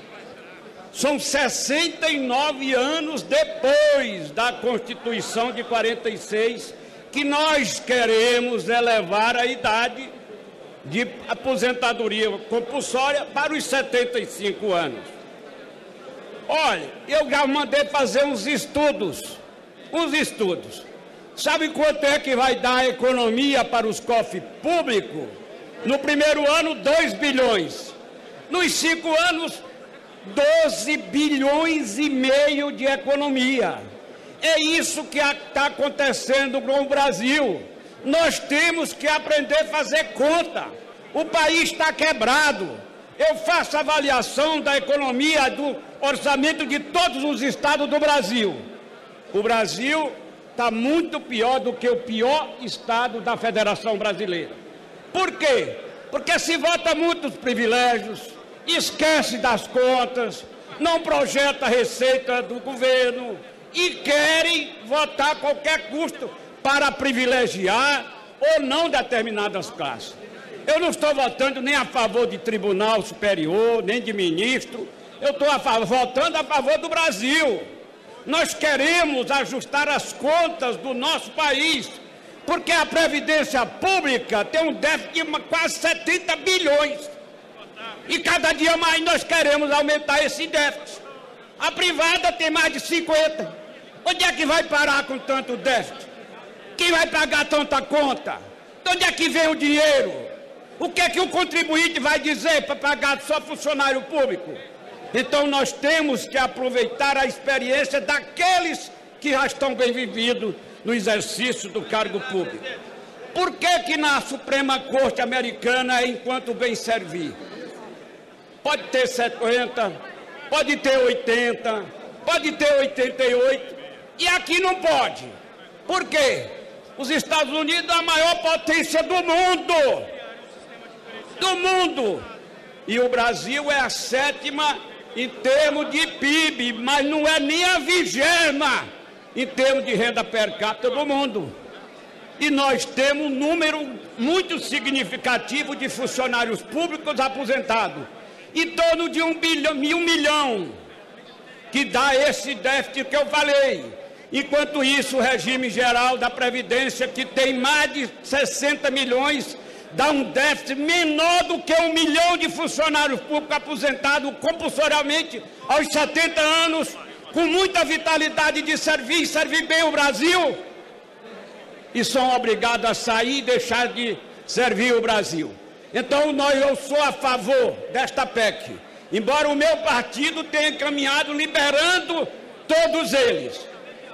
São 69 anos depois da Constituição de 46 que nós queremos elevar a idade de aposentadoria compulsória para os 75 anos. Olha, eu já mandei fazer uns estudos. Sabe quanto é que vai dar a economia para os cofres públicos? No primeiro ano, 2 bilhões. Nos 5 anos, 12 bilhões e meio de economia. É isso que está acontecendo com o Brasil. Nós temos que aprender a fazer conta. O país está quebrado. Eu faço avaliação da economia, do orçamento de todos os estados do Brasil. O Brasil está muito pior do que o pior estado da Federação Brasileira. Por quê? Porque se vota muitos privilégios, esquece das contas, não projeta a receita do governo e querem votar a qualquer custo para privilegiar ou não determinadas classes. Eu não estou votando nem a favor de tribunal superior, nem de ministro, eu estou votando a favor do Brasil. Nós queremos ajustar as contas do nosso país, porque a Previdência Pública tem um déficit de quase 70 bilhões. E cada dia mais nós queremos aumentar esse déficit. A privada tem mais de 50. Onde é que vai parar com tanto déficit? Quem vai pagar tanta conta? De onde é que vem o dinheiro? O que é que o contribuinte vai dizer para pagar só funcionário público? Então nós temos que aproveitar a experiência daqueles que já estão bem vividos no exercício do cargo público. Por que na Suprema Corte Americana é enquanto bem servir? Pode ter 70, pode ter 80, pode ter 88, e aqui não pode. Por quê? Os Estados Unidos é a maior potência do mundo. Do mundo. E o Brasil é a 7ª em termos de PIB, mas não é nem a 20ª em termos de renda per capita do mundo. E nós temos um número muito significativo de funcionários públicos aposentados. Em torno de 1 milhão, que dá esse déficit que eu falei. Enquanto isso, o regime geral da Previdência, que tem mais de 60 milhões, dá um déficit menor do que 1 milhão de funcionários públicos aposentados compulsoriamente aos 70 anos, com muita vitalidade de servir bem o Brasil, e são obrigados a sair e deixar de servir o Brasil. Então, eu sou a favor desta PEC, embora o meu partido tenha caminhado liberando todos eles.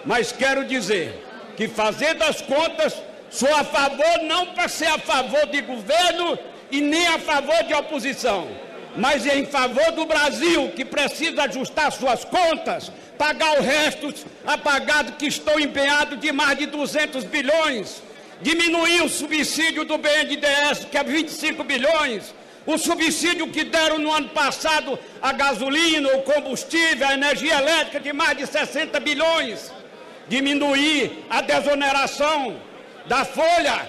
Mas quero dizer que, fazendo as contas, sou a favor, não para ser a favor de governo e nem a favor de oposição, mas em favor do Brasil, que precisa ajustar suas contas, pagar os restos apagados que estão empenhados de mais de 200 bilhões, diminuir o subsídio do BNDES, que é 25 bilhões, o subsídio que deram no ano passado à gasolina, o combustível, a energia elétrica, de mais de 60 bilhões, diminuir a desoneração da folha,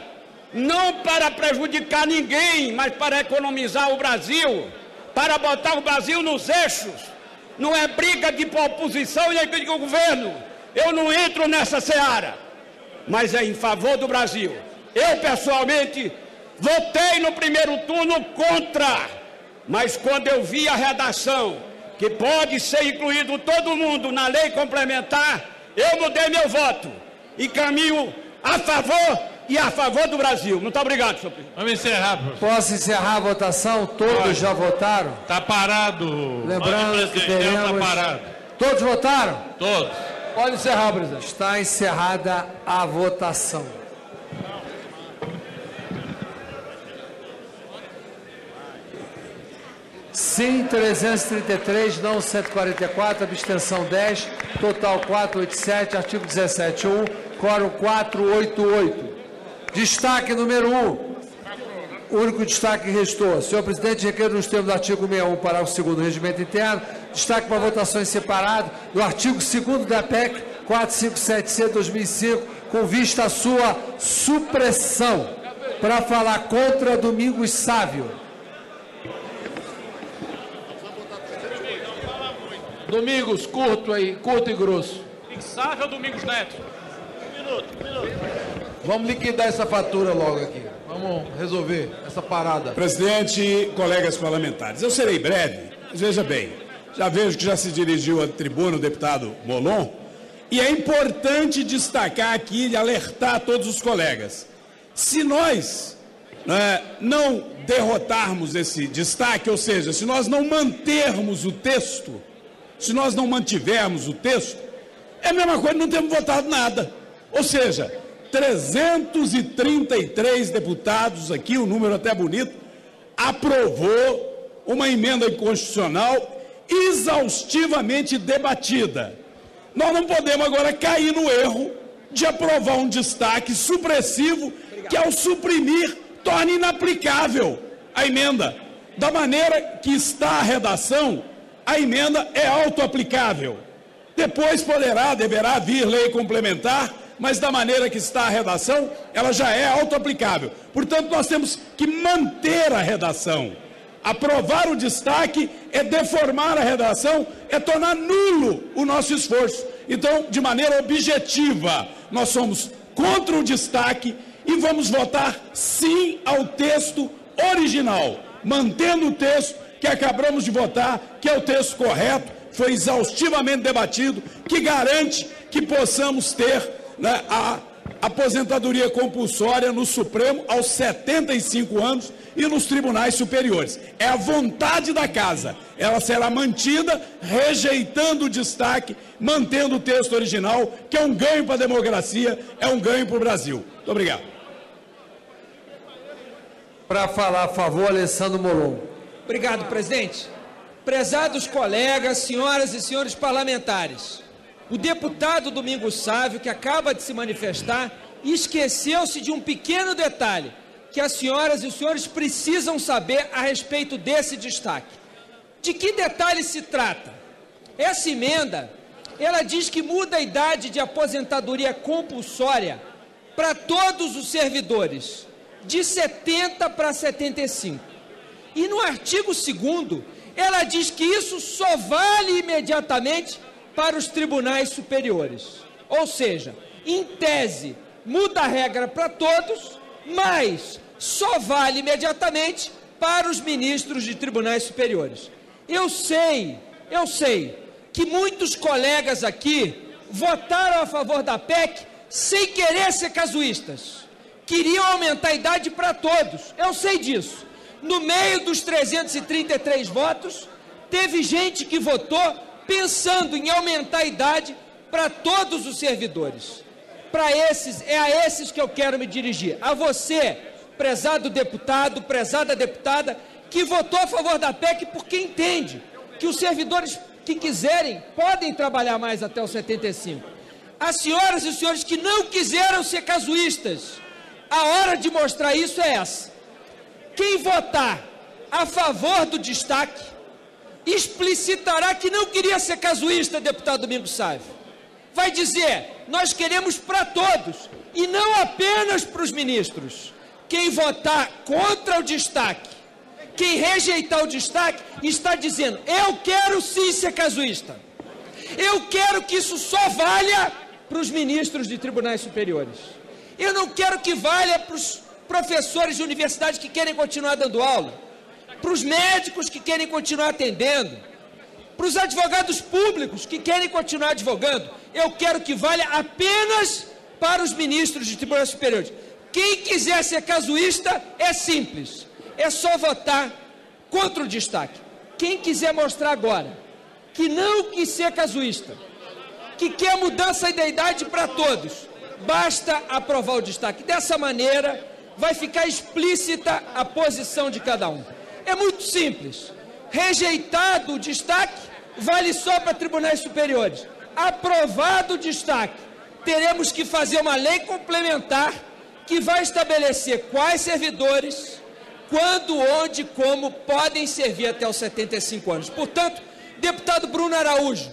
não para prejudicar ninguém, mas para economizar o Brasil, para botar o Brasil nos eixos. Não é briga de oposição e de governo. Eu não entro nessa seara, mas é em favor do Brasil. Eu, pessoalmente, votei no primeiro turno contra, mas quando eu vi a redação, que pode ser incluído todo mundo na lei complementar, eu mudei meu voto e caminho a favor e a favor do Brasil. Muito obrigado, senhor presidente. Vamos encerrar, professor. Posso encerrar a votação? Todos já votaram? Está parado. Lembrando que teremos... Está parado. Todos votaram? Todos. Pode encerrar, presidente. Está encerrada a votação. Sim, 333, não 144, abstenção 10, total 487, artigo 17.1, quórum 488. Destaque número 1. O único destaque que restou. Senhor presidente, requer nos termos do artigo 61, parágrafo 2º do Regimento Interno, destaque para votações separadas do artigo 2º da PEC 457C/2005, com vista à sua supressão. Para falar contra, Domingos Sávio. Domingos, curto aí, curto e grosso. Sávio ou Domingos Neto? Um minuto. Vamos liquidar essa fatura logo aqui. Vamos resolver essa parada. Presidente, colegas parlamentares, eu serei breve, mas veja bem, já vejo que já se dirigiu à tribuna o deputado Molon, e é importante destacar aqui e alertar a todos os colegas. Se nós não derrotarmos esse destaque, ou seja, se nós não mantermos o texto, se nós não mantivermos o texto, é a mesma coisa, não temos votado nada. Ou seja, 333 deputados aqui, um número até bonito, aprovou uma emenda inconstitucional exaustivamente debatida. Nós não podemos agora cair no erro de aprovar um destaque supressivo que, ao suprimir, torne inaplicável a emenda. Da maneira que está a redação, a emenda é autoaplicável. Depois deverá vir lei complementar, mas da maneira que está a redação, ela já é autoaplicável. Portanto, nós temos que manter a redação. Aprovar o destaque é deformar a redação, é tornar nulo o nosso esforço. Então, de maneira objetiva, nós somos contra o destaque e vamos votar sim ao texto original, mantendo o texto que acabamos de votar, que é o texto correto, foi exaustivamente debatido, que garante que possamos ter a aposentadoria compulsória no Supremo aos 75 anos e nos tribunais superiores. É a vontade da Casa. Ela será mantida, rejeitando o destaque, mantendo o texto original, que é um ganho para a democracia, é um ganho para o Brasil. Muito obrigado. Para falar a favor, Alessandro Molon. Obrigado, presidente. Prezados colegas, senhoras e senhores parlamentares, o deputado Domingos Sávio, que acaba de se manifestar, esqueceu-se de um pequeno detalhe que as senhoras e os senhores precisam saber a respeito desse destaque. De que detalhe se trata? Essa emenda, ela diz que muda a idade de aposentadoria compulsória para todos os servidores, de 70 para 75. E no artigo 2º, ela diz que isso só vale imediatamente para os tribunais superiores. Ou seja, em tese, muda a regra para todos, mas só vale imediatamente para os ministros de tribunais superiores. Eu sei que muitos colegas aqui votaram a favor da PEC sem querer ser casuístas. Queriam aumentar a idade para todos. Eu sei disso. No meio dos 333 votos, teve gente que votou pensando em aumentar a idade para todos os servidores. É a esses que eu quero me dirigir. A você, prezado deputado, prezada deputada, que votou a favor da PEC porque entende que os servidores que quiserem podem trabalhar mais até os 75. As senhoras e os senhores que não quiseram ser casuístas, a hora de mostrar isso é essa. Quem votar a favor do destaque explicitará que não queria ser casuísta, deputado Domingos Sávio. Vai dizer, nós queremos para todos e não apenas para os ministros. Quem votar contra o destaque, quem rejeitar o destaque, está dizendo, eu quero sim ser casuísta. Eu quero que isso só valha para os ministros de tribunais superiores. Eu não quero que valha para os professores de universidade que querem continuar dando aula, para os médicos que querem continuar atendendo, para os advogados públicos que querem continuar advogando. Eu quero que valha apenas para os ministros de tribunais superiores. Quem quiser ser casuísta é simples, é só votar contra o destaque. Quem quiser mostrar agora que não quis ser casuísta, que quer mudança da idade para todos, basta aprovar o destaque. Dessa maneira, vai ficar explícita a posição de cada um. É muito simples. Rejeitado o destaque, vale só para tribunais superiores. Aprovado o destaque, teremos que fazer uma lei complementar que vai estabelecer quais servidores, quando, onde, como podem servir até os 75 anos. Portanto, deputado Bruno Araújo,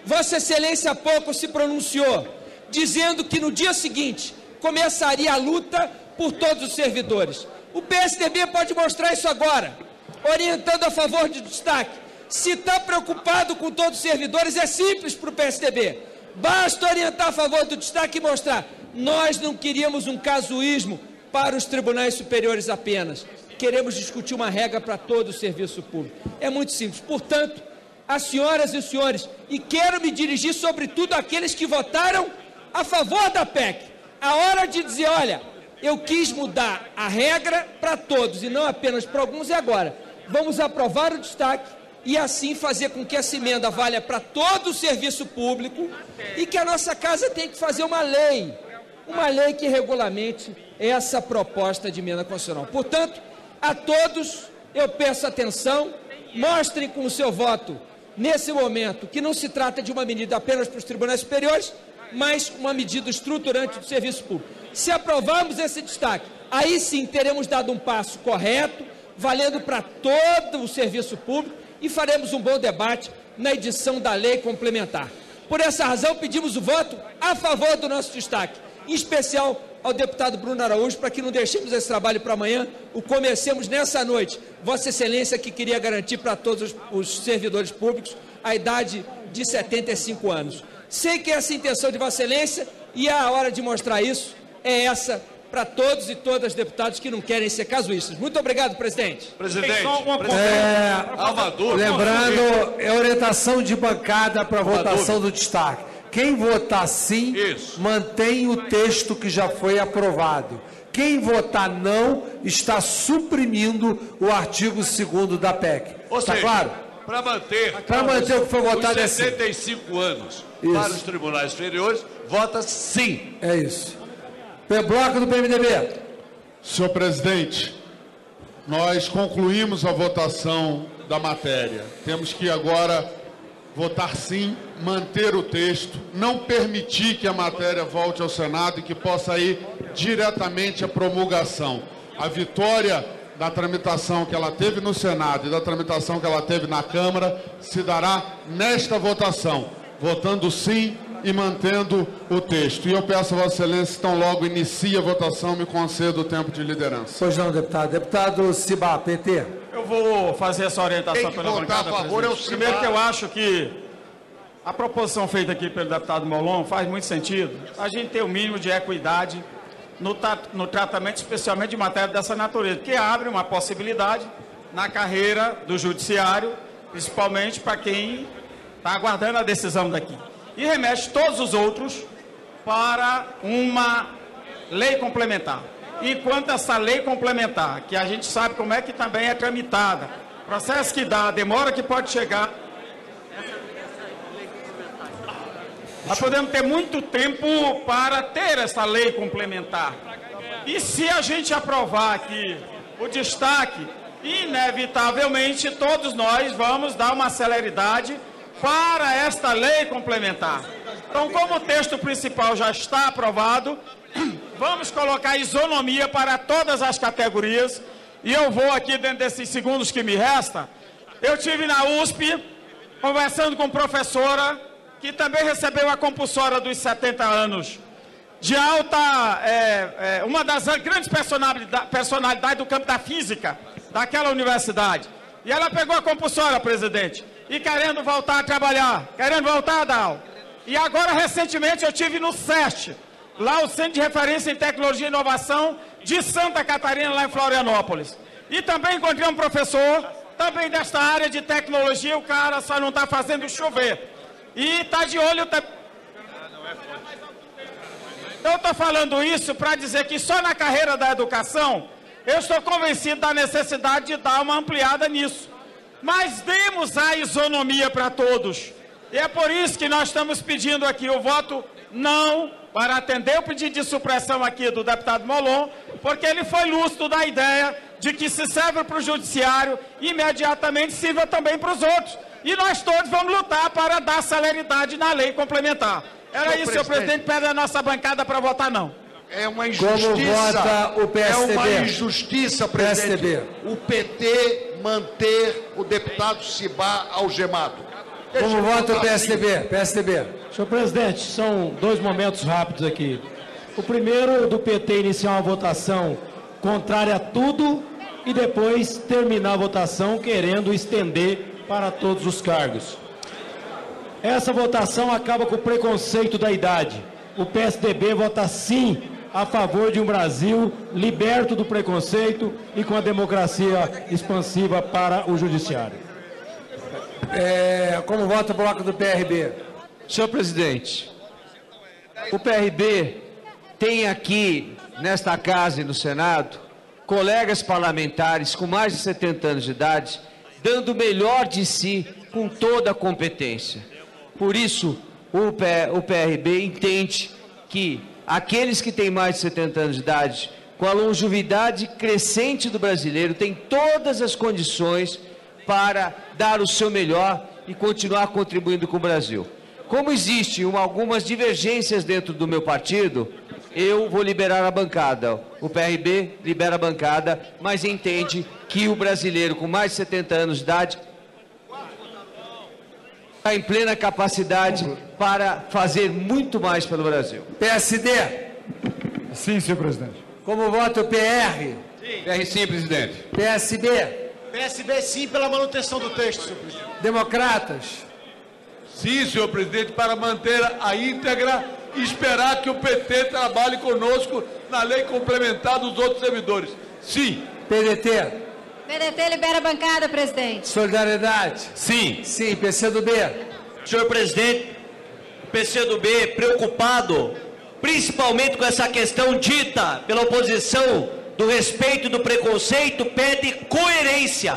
Vossa Excelência há pouco se pronunciou, dizendo que no dia seguinte começaria a luta por todos os servidores. O PSDB pode mostrar isso agora, orientando a favor de destaque. Se está preocupado com todos os servidores, é simples para o PSDB. Basta orientar a favor do destaque e mostrar. Nós não queríamos um casuísmo para os tribunais superiores apenas. Queremos discutir uma regra para todo o serviço público. É muito simples. Portanto, as senhoras e os senhores, e quero me dirigir sobretudo àqueles que votaram a favor da PEC. A hora de dizer, olha, eu quis mudar a regra para todos e não apenas para alguns, é agora. Vamos aprovar o destaque e assim fazer com que essa emenda valha para todo o serviço público e que a nossa casa tem que fazer uma lei que regulamente essa proposta de emenda constitucional. Portanto, a todos eu peço atenção, mostrem com o seu voto, nesse momento, que não se trata de uma medida apenas para os tribunais superiores, mas uma medida estruturante do serviço público. Se aprovarmos esse destaque, aí sim teremos dado um passo correto, valendo para todo o serviço público, e faremos um bom debate na edição da lei complementar. Por essa razão, pedimos o voto a favor do nosso destaque, em especial ao deputado Bruno Araújo, para que não deixemos esse trabalho para amanhã, o comecemos nessa noite. Vossa Excelência que queria garantir para todos os servidores públicos a idade de 75 anos. Sei que essa é a intenção de Vossa Excelência e a hora de mostrar isso é essa para todos e todas os deputados que não querem ser casuístas. Muito obrigado, presidente. Lembrando, é orientação de bancada para votação do destaque. Quem votar sim, mantém o texto que já foi aprovado. Quem votar não, está suprimindo o artigo 2º da PEC. Está claro? Para manter o que foi votado os 75 anos para os tribunais superiores, vota sim. É isso. Bloco do PMDB. Senhor presidente, nós concluímos a votação da matéria. Temos que agora votar sim, manter o texto, não permitir que a matéria volte ao Senado e que possa ir diretamente à promulgação. A vitória da tramitação que ela teve no Senado e da tramitação que ela teve na Câmara se dará nesta votação, votando sim e mantendo o texto. E eu peço a Vossa Excelência, tão logo inicie a votação, me conceda o tempo de liderança. Pois não, deputado. Deputado Cibá, PT. Eu vou fazer essa orientação pela bancada, presidente. Primeiro que eu acho que a proposição feita aqui pelo deputado Molon faz muito sentido. A gente ter o mínimo de equidade no tratamento, especialmente de matéria dessa natureza, que abre uma possibilidade na carreira do judiciário, principalmente para quem está aguardando a decisão daqui. E remete todos os outros para uma lei complementar. Enquanto essa lei complementar, que a gente sabe como é que também é tramitada, processo que dá, a demora que pode chegar, nós podemos ter muito tempo para ter essa lei complementar. E se a gente aprovar aqui o destaque, inevitavelmente todos nós vamos dar uma celeridade para esta lei complementar. Então, como o texto principal já está aprovado, vamos colocar isonomia para todas as categorias. E eu vou aqui, dentro desses segundos que me resta, eu tive na USP, conversando com professora, que também recebeu a compulsória dos 70 anos, de alta, uma das grandes personalidades do campo da física, daquela universidade. E ela pegou a compulsória, presidente, e querendo voltar a trabalhar, querendo voltar a dar aula. E agora, recentemente, eu estive no SEST, lá o Centro de Referência em Tecnologia e Inovação de Santa Catarina, lá em Florianópolis. E também encontrei um professor, também desta área de tecnologia, o cara só não está fazendo chover. E está de olho... Então eu estou falando isso para dizer que só na carreira da educação eu estou convencido da necessidade de dar uma ampliada nisso. Mas demos a isonomia para todos. E é por isso que nós estamos pedindo aqui o voto não para atender o pedido de supressão aqui do deputado Molon, porque ele foi lúcido da ideia de que se serve para o judiciário, imediatamente sirva também para os outros. E nós todos vamos lutar para dar celeridade na lei complementar. Era isso, senhor presidente, pede a nossa bancada para votar não. É uma injustiça. Como vota o PSDB? É uma injustiça, presidente. PSDB. O PT manter o deputado Cibá algemado. Como vota o PSDB? PSDB. Senhor presidente, são dois momentos rápidos aqui. O primeiro, do PT iniciar uma votação contrária a tudo e depois terminar a votação querendo estender para todos os cargos. Essa votação acaba com o preconceito da idade. O PSDB vota sim a favor de um Brasil liberto do preconceito e com a democracia expansiva para o judiciário. Como vota o bloco do PRB? Senhor presidente, o PRB tem aqui, nesta casa e no Senado, colegas parlamentares com mais de 70 anos de idade, dando o melhor de si com toda a competência. Por isso, o PRB entende que aqueles que têm mais de 70 anos de idade, com a longevidade crescente do brasileiro, têm todas as condições para dar o seu melhor e continuar contribuindo com o Brasil. Como existem algumas divergências dentro do meu partido, eu vou liberar a bancada. O PRB libera a bancada, mas entende que o brasileiro com mais de 70 anos de idade está em plena capacidade para fazer muito mais pelo Brasil. PSD? Sim, senhor presidente. Como vota o PR? Sim. PR sim, presidente. PSB? PSB sim, pela manutenção do texto, senhor presidente. Democratas? Sim, senhor presidente, para manter a íntegra e esperar que o PT trabalhe conosco na lei complementar dos outros servidores. Sim. PDT? PDT libera a bancada, presidente. Solidariedade? Sim. Sim. PCdoB? Senhor presidente, o PCdoB preocupado principalmente com essa questão dita pela oposição do respeito e do preconceito, pede coerência.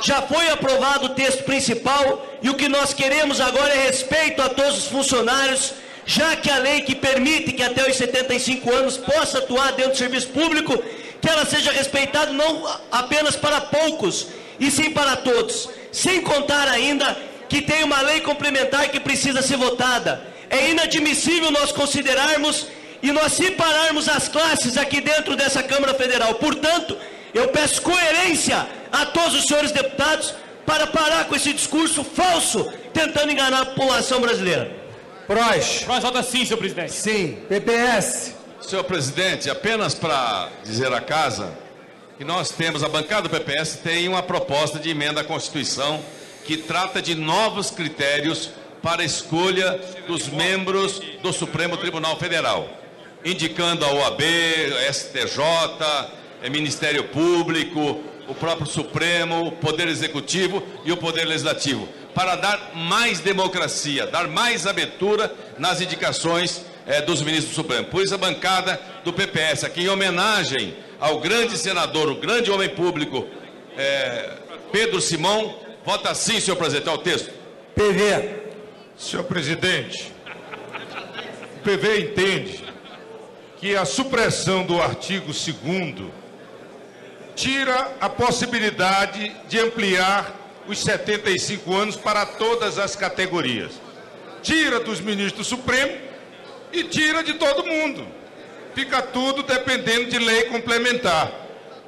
Já foi aprovado o texto principal e o que nós queremos agora é respeito a todos os funcionários, já que a lei que permite que até os 75 anos possa atuar dentro do serviço público, que ela seja respeitada não apenas para poucos, e sim para todos. Sem contar ainda que tem uma lei complementar que precisa ser votada. É inadmissível nós considerarmos e nós separarmos as classes aqui dentro dessa Câmara Federal. Portanto, eu peço coerência a todos os senhores deputados para parar com esse discurso falso, tentando enganar a população brasileira. PROS vota sim, senhor presidente. Sim. PPS? Senhor presidente, apenas para dizer à casa que nós temos, a bancada do PPS tem uma proposta de emenda à Constituição que trata de novos critérios para a escolha dos membros do Supremo Tribunal Federal, indicando a OAB, STJ, Ministério Público, o próprio Supremo, o Poder Executivo e o Poder Legislativo, para dar mais democracia, dar mais abertura nas indicações dos ministros do Supremo. Por isso a bancada do PPS, aqui em homenagem ao grande senador, o grande homem público, Pedro Simão, vota sim, senhor presidente, ao texto. PV. Senhor presidente, o PV entende que a supressão do artigo 2º tira a possibilidade de ampliar os 75 anos para todas as categorias. Tira dos ministros do Supremo e tira de todo mundo. Fica tudo dependendo de lei complementar.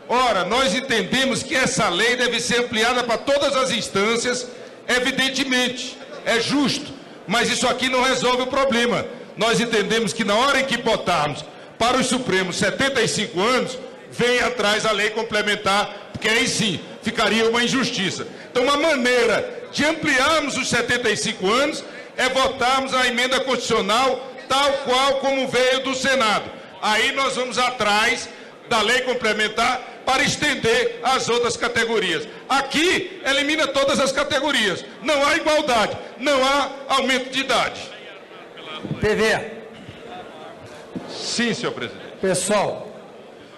Ora, nós entendemos que essa lei deve ser ampliada para todas as instâncias, evidentemente, é justo, mas isso aqui não resolve o problema. Nós entendemos que na hora em que botarmos para os Supremos 75 anos, vem atrás a lei complementar, porque aí sim ficaria uma injustiça. Então, uma maneira de ampliarmos os 75 anos é votarmos a emenda constitucional tal qual como veio do Senado. Aí nós vamos atrás da lei complementar para estender as outras categorias. Aqui, elimina todas as categorias. Não há igualdade, não há aumento de idade. PV. Sim, senhor presidente. Pessoal.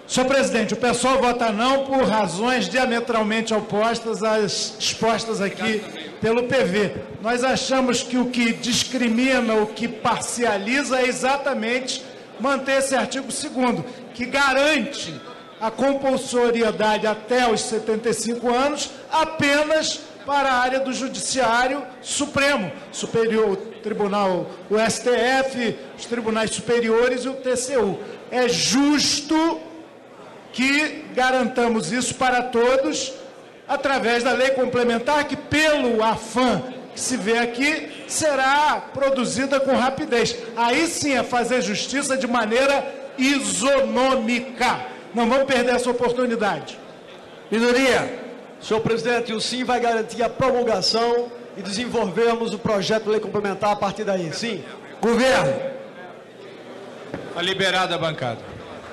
Senhor presidente, o pessoal vota não por razões diametralmente opostas às expostas aqui pelo PV. Nós achamos que o que discrimina, o que parcializa é exatamente manter esse artigo 2º, que garante a compulsoriedade até os 75 anos apenas para a área do Judiciário Supremo, Superior, o Tribunal, o STF, os Tribunais Superiores e o TCU. É justo que garantamos isso para todos através da lei complementar que, pelo afã que se vê aqui, será produzida com rapidez. Aí sim é fazer justiça de maneira isonômica. Não vamos perder essa oportunidade. Minoria. Senhor presidente, o sim vai garantir a promulgação e desenvolvermos o projeto de lei complementar a partir daí. Sim. Governo. Está liberada a bancada.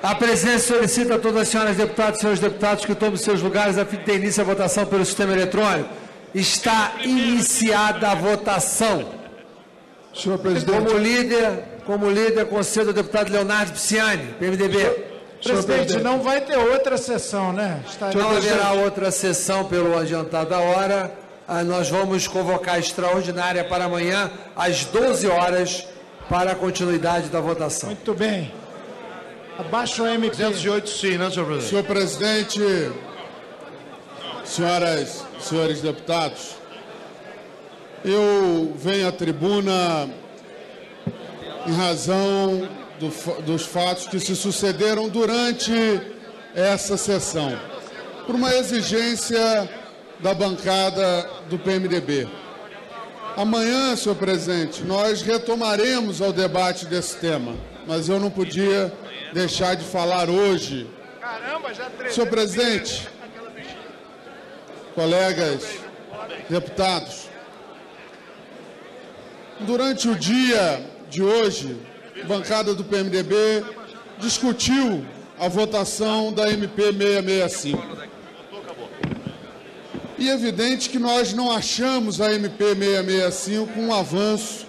A presidência solicita a todas as senhoras deputadas e senhores deputados que tomem seus lugares a fim de ter início a votação pelo sistema eletrônico. Está iniciada a votação. Senhor presidente. Como líder, concedo ao deputado Leonardo Pisciani, PMDB. Presidente, não vai ter outra sessão, né? Não haverá outra sessão pelo adiantado da hora. Nós vamos convocar a extraordinária para amanhã, às 12 horas, para a continuidade da votação. Muito bem. Abaixo o MP. 208 sim, né, senhor presidente? Senhor presidente, senhoras e senhores deputados, eu venho à tribuna em razão dos fatos que se sucederam durante essa sessão, por uma exigência da bancada do PMDB. Amanhã, senhor presidente, nós retomaremos ao debate desse tema, mas eu não podia deixar de falar hoje. Senhor presidente, colegas deputados, durante o dia de hoje, a bancada do PMDB discutiu a votação da MP 665. E é evidente que nós não achamos a MP 665 um avanço,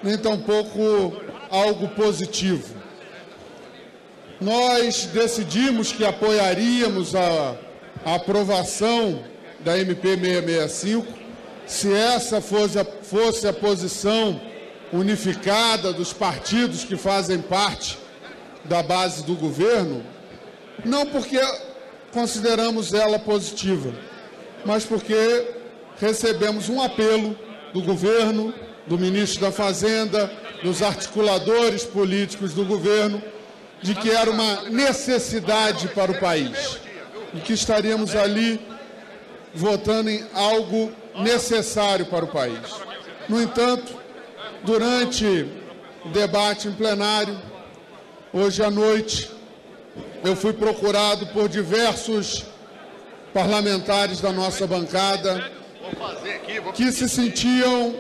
nem tampouco algo positivo. Nós decidimos que apoiaríamos a aprovação da MP 665 se essa fosse a posição unificada dos partidos que fazem parte da base do governo, não porque consideramos ela positiva, mas porque recebemos um apelo do governo, do ministro da Fazenda, dos articuladores políticos do governo, de que era uma necessidade para o país, e que estaríamos ali votando em algo necessário para o país. No entanto, durante o debate em plenário, hoje à noite, eu fui procurado por diversos parlamentares da nossa bancada que se sentiam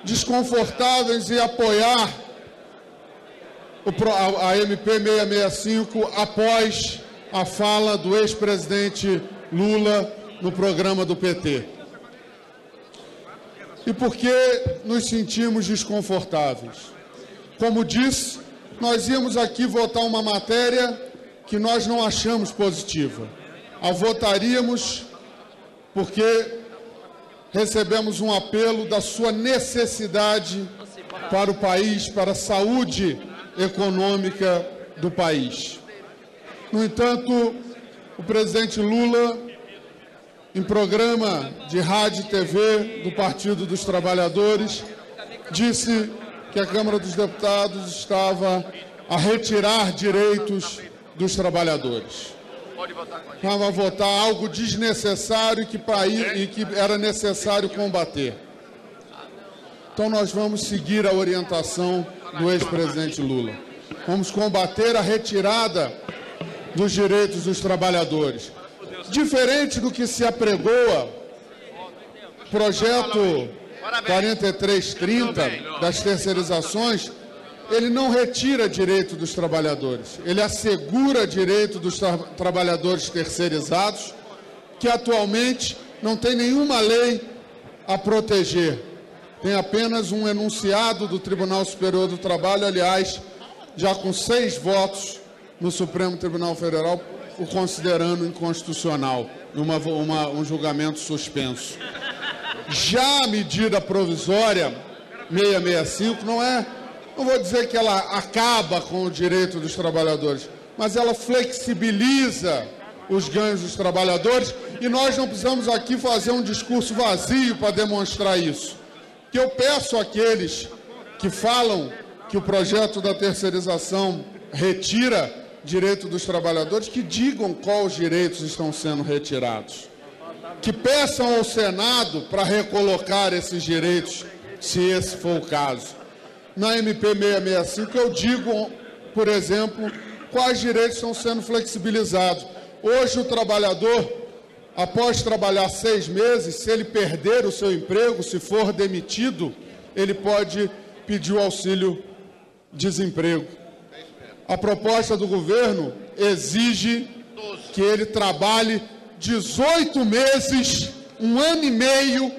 desconfortáveis em apoiar a MP 665 após a fala do ex-presidente Lula no programa do PT. E por que nos sentimos desconfortáveis? Como disse, nós íamos aqui votar uma matéria que nós não achamos positiva. A votaríamos porque recebemos um apelo da sua necessidade para o país, para a saúde econômica do país. No entanto, o presidente Lula, em programa de rádio e TV do Partido dos Trabalhadores, disse que a Câmara dos Deputados estava a retirar direitos dos trabalhadores. Estava a votar algo desnecessário e que era necessário combater. Então nós vamos seguir a orientação do ex-presidente Lula. Vamos combater a retirada dos direitos dos trabalhadores. Diferente do que se apregoa, projeto 4330 das terceirizações, ele não retira direito dos trabalhadores, ele assegura direito dos trabalhadores terceirizados, que atualmente não tem nenhuma lei a proteger. Tem apenas um enunciado do Tribunal Superior do Trabalho, aliás, já com 6 votos no Supremo Tribunal Federal, o considerando inconstitucional, um julgamento suspenso. Já a medida provisória 665 não vou dizer que ela acaba com o direito dos trabalhadores, mas ela flexibiliza os ganhos dos trabalhadores, e nós não precisamos aqui fazer um discurso vazio para demonstrar isso. Que eu peço àqueles que falam que o projeto da terceirização retira direito dos trabalhadores, que digam quais direitos estão sendo retirados. Que peçam ao Senado para recolocar esses direitos, se esse for o caso. Na MP 665, eu digo, por exemplo, quais direitos estão sendo flexibilizados. Hoje, o trabalhador, após trabalhar 6 meses, se ele perder o seu emprego, se for demitido, ele pode pedir o auxílio-desemprego. A proposta do governo exige que ele trabalhe 18 meses, 1 ano e meio,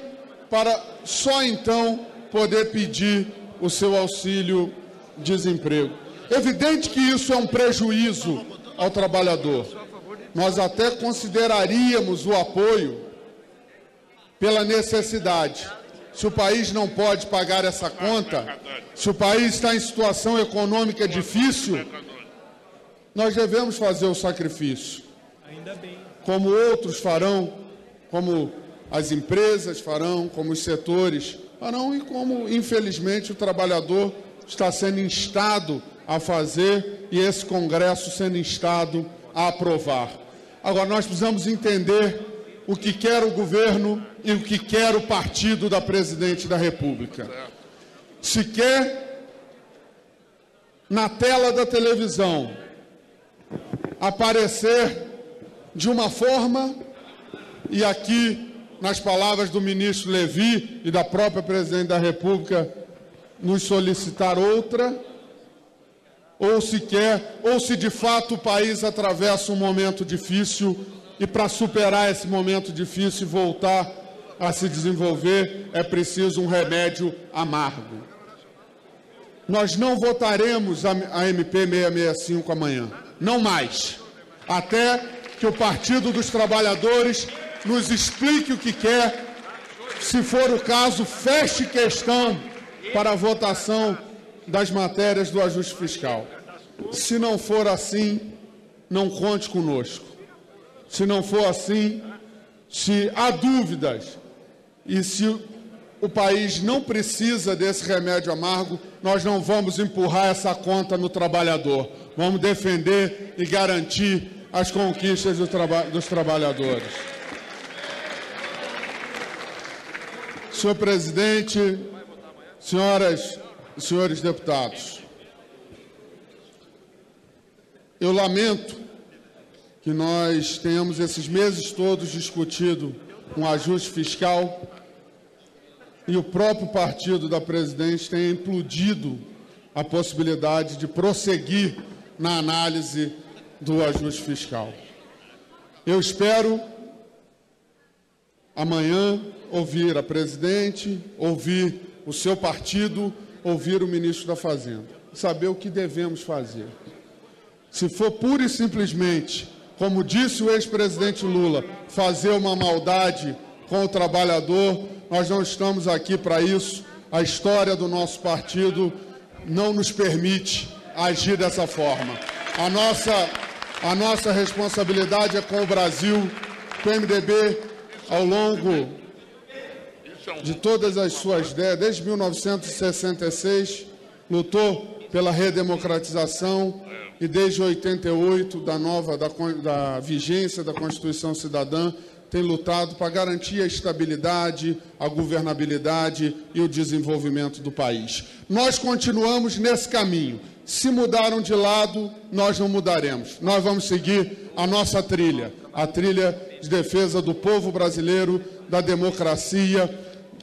para só então poder pedir o seu auxílio-desemprego. Evidente que isso é um prejuízo ao trabalhador. Nós até consideraríamos o apoio pela necessidade. Se o país não pode pagar essa conta, se o país está em situação econômica difícil, nós devemos fazer o sacrifício. Como outros farão, como as empresas farão, como os setores farão, e como, infelizmente, o trabalhador está sendo instado a fazer, e esse Congresso sendo instado a aprovar. Agora, nós precisamos entender o que quer o governo e o que quer o partido da Presidente da República. Se quer, na tela da televisão, aparecer de uma forma, e aqui, nas palavras do ministro Levi e da própria Presidente da República, nos solicitar outra, ou se quer, ou se de fato o país atravessa um momento difícil, e para superar esse momento difícil e voltar a se desenvolver, é preciso um remédio amargo. Nós não votaremos a MP 665 amanhã, não mais, até que o Partido dos Trabalhadores nos explique o que quer. Se for o caso, feche questão para a votação das matérias do ajuste fiscal. Se não for assim, não conte conosco. Se não for assim, se há dúvidas e se o país não precisa desse remédio amargo, nós não vamos empurrar essa conta no trabalhador. Vamos defender e garantir as conquistas dos trabalhadores. Senhor presidente, senhoras e senhores deputados, eu lamento que nós tenhamos esses meses todos discutido um ajuste fiscal e o próprio partido da presidente tenha implodido a possibilidade de prosseguir na análise do ajuste fiscal. Eu espero amanhã ouvir a presidente, ouvir o seu partido, ouvir o ministro da Fazenda, saber o que devemos fazer. Se for pura e simplesmente, como disse o ex-presidente Lula, fazer uma maldade com o trabalhador, nós não estamos aqui para isso. A história do nosso partido não nos permite agir dessa forma. A nossa responsabilidade é com o Brasil. O PMDB, ao longo de todas as suas ideias, desde 1966, lutou pela redemocratização e desde 88, da vigência da Constituição Cidadã, tem lutado para garantir a estabilidade, a governabilidade e o desenvolvimento do país. Nós continuamos nesse caminho. Se mudaram de lado, nós não mudaremos. Nós vamos seguir a nossa trilha, a trilha de defesa do povo brasileiro, da democracia,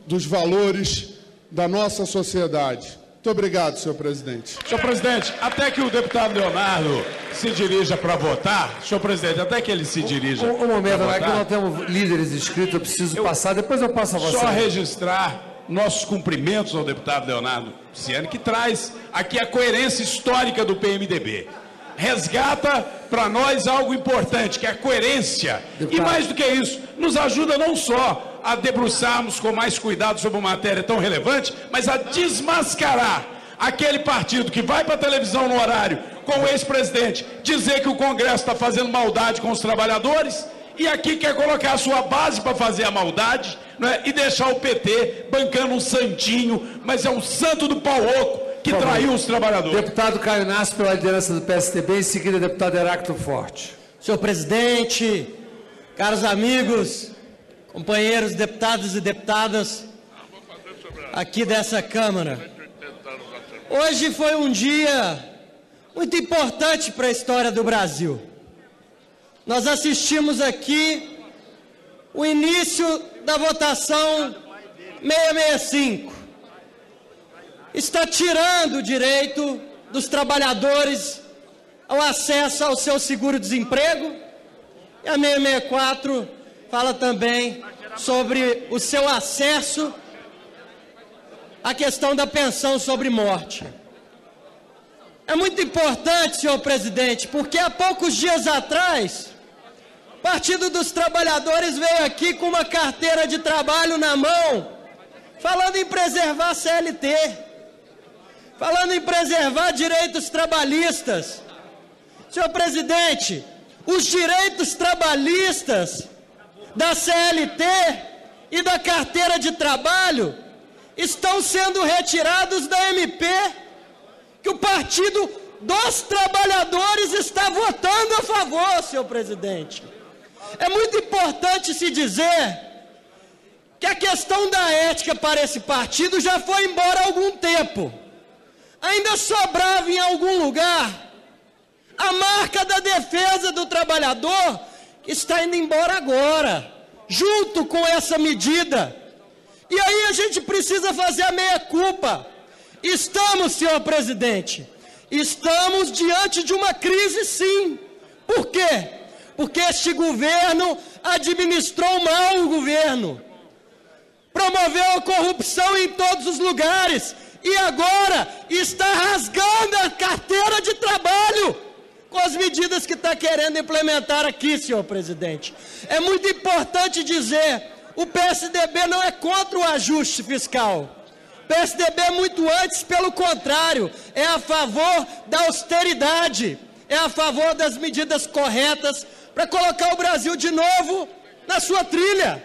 dos valores da nossa sociedade. Muito obrigado, senhor presidente. Senhor presidente, até que o deputado Leonardo se dirija para votar, senhor presidente, até que ele se dirija. Um momento, aqui nós temos líderes inscritos, eu preciso passar, depois eu passo a votação. Só registrar nossos cumprimentos ao deputado Leonardo Ciani, que traz aqui a coerência histórica do PMDB. Resgata para nós algo importante, que é a coerência. Deputado. E mais do que isso, nos ajuda não só a debruçarmos com mais cuidado sobre uma matéria tão relevante, mas a desmascarar aquele partido que vai para a televisão no horário com o ex-presidente dizer que o Congresso está fazendo maldade com os trabalhadores e aqui quer colocar a sua base para fazer a maldade, né, e deixar o PT bancando um santinho, mas é um santo do pau oco que traiu os trabalhadores. Deputado Caio Nascimento, pela liderança do PSDB, em seguida, deputado Heráclito Forte. Senhor presidente, caros amigos, companheiros deputados e deputadas aqui dessa Câmara. Hoje foi um dia muito importante para a história do Brasil. Nós assistimos aqui o início da votação 665. Está tirando o direito dos trabalhadores ao acesso ao seu seguro-desemprego. E a 664 fala também sobre o seu acesso à questão da pensão sobre morte. É muito importante, senhor presidente, porque há poucos dias atrás, o Partido dos Trabalhadores veio aqui com uma carteira de trabalho na mão, falando em preservar a CLT, falando em preservar direitos trabalhistas. Senhor presidente, os direitos trabalhistas da CLT e da carteira de trabalho estão sendo retirados da MP, que o Partido dos Trabalhadores está votando a favor, senhor presidente. É muito importante se dizer que a questão da ética para esse partido já foi embora há algum tempo. Ainda sobrava em algum lugar a marca da defesa do trabalhador, que está indo embora agora, junto com essa medida. E aí a gente precisa fazer a meia-culpa. Estamos, senhor presidente, estamos diante de uma crise, sim. Por quê? Porque este governo administrou mal o governo, promoveu a corrupção em todos os lugares e agora está rasgando a carteira de trabalho com as medidas que está querendo implementar aqui, senhor presidente. É muito importante dizer, o PSDB não é contra o ajuste fiscal. O PSDB é muito antes, pelo contrário, é a favor da austeridade, é a favor das medidas corretas para colocar o Brasil de novo na sua trilha.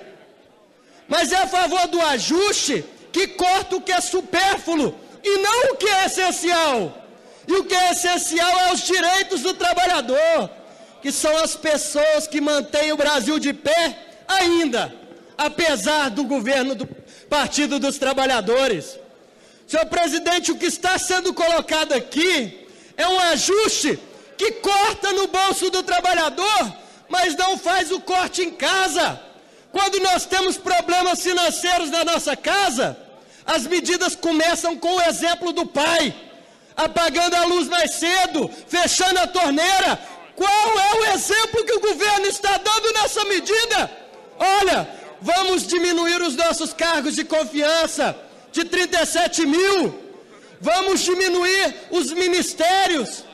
Mas é a favor do ajuste que corta o que é supérfluo e não o que é essencial. E o que é essencial é os direitos do trabalhador, que são as pessoas que mantêm o Brasil de pé ainda, apesar do governo do Partido dos Trabalhadores. Senhor presidente, o que está sendo colocado aqui é um ajuste que corta no bolso do trabalhador, mas não faz o corte em casa. Quando nós temos problemas financeiros na nossa casa, as medidas começam com o exemplo do pai, apagando a luz mais cedo, fechando a torneira. Qual é o exemplo que o governo está dando nessa medida? Olha, vamos diminuir os nossos cargos de confiança de 37 mil, vamos diminuir os ministérios.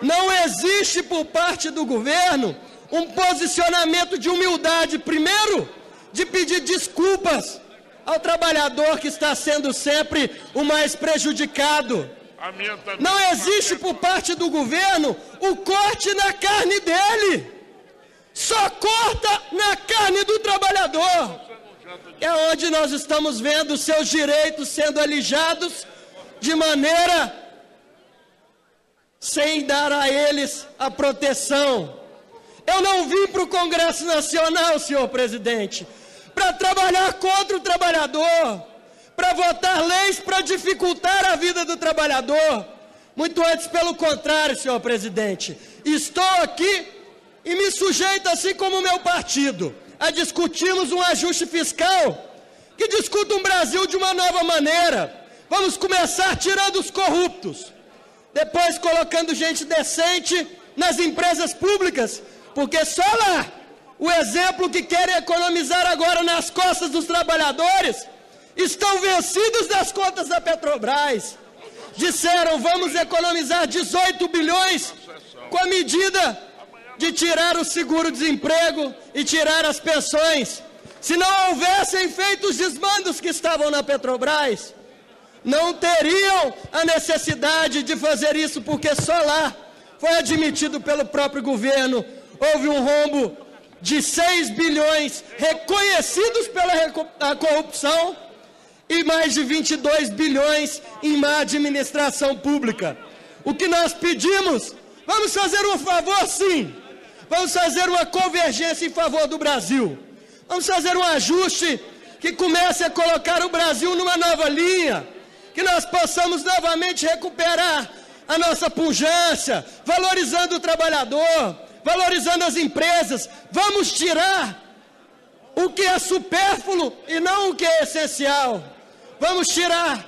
Não existe por parte do governo um posicionamento de humildade, primeiro, de pedir desculpas ao trabalhador que está sendo sempre o mais prejudicado. Não existe por parte do governo o corte na carne dele. Só corta na carne do trabalhador. É onde nós estamos vendo seus direitos sendo alijados de maneira sem dar a eles a proteção. Eu não vim para o Congresso Nacional, senhor presidente, para trabalhar contra o trabalhador, para votar leis para dificultar a vida do trabalhador. Muito antes, pelo contrário, senhor presidente. Estou aqui e me sujeito, assim como o meu partido, a discutirmos um ajuste fiscal que discuta um Brasil de uma nova maneira. Vamos começar tirando os corruptos, depois colocando gente decente nas empresas públicas, porque só lá o exemplo que querem economizar agora nas costas dos trabalhadores estão vencidos das contas da Petrobras. Disseram, vamos economizar 18 bilhões com a medida de tirar o seguro-desemprego e tirar as pensões. Se não houvessem feito os desmandos que estavam na Petrobras, não teriam a necessidade de fazer isso, porque só lá foi admitido pelo próprio governo, houve um rombo de 6 bilhões reconhecidos pela corrupção e mais de 22 bilhões em má administração pública. O que nós pedimos, vamos fazer um favor sim, vamos fazer uma convergência em favor do Brasil, vamos fazer um ajuste que comece a colocar o Brasil numa nova linha, que nós possamos novamente recuperar a nossa pujança, valorizando o trabalhador, valorizando as empresas. Vamos tirar o que é supérfluo e não o que é essencial. Vamos tirar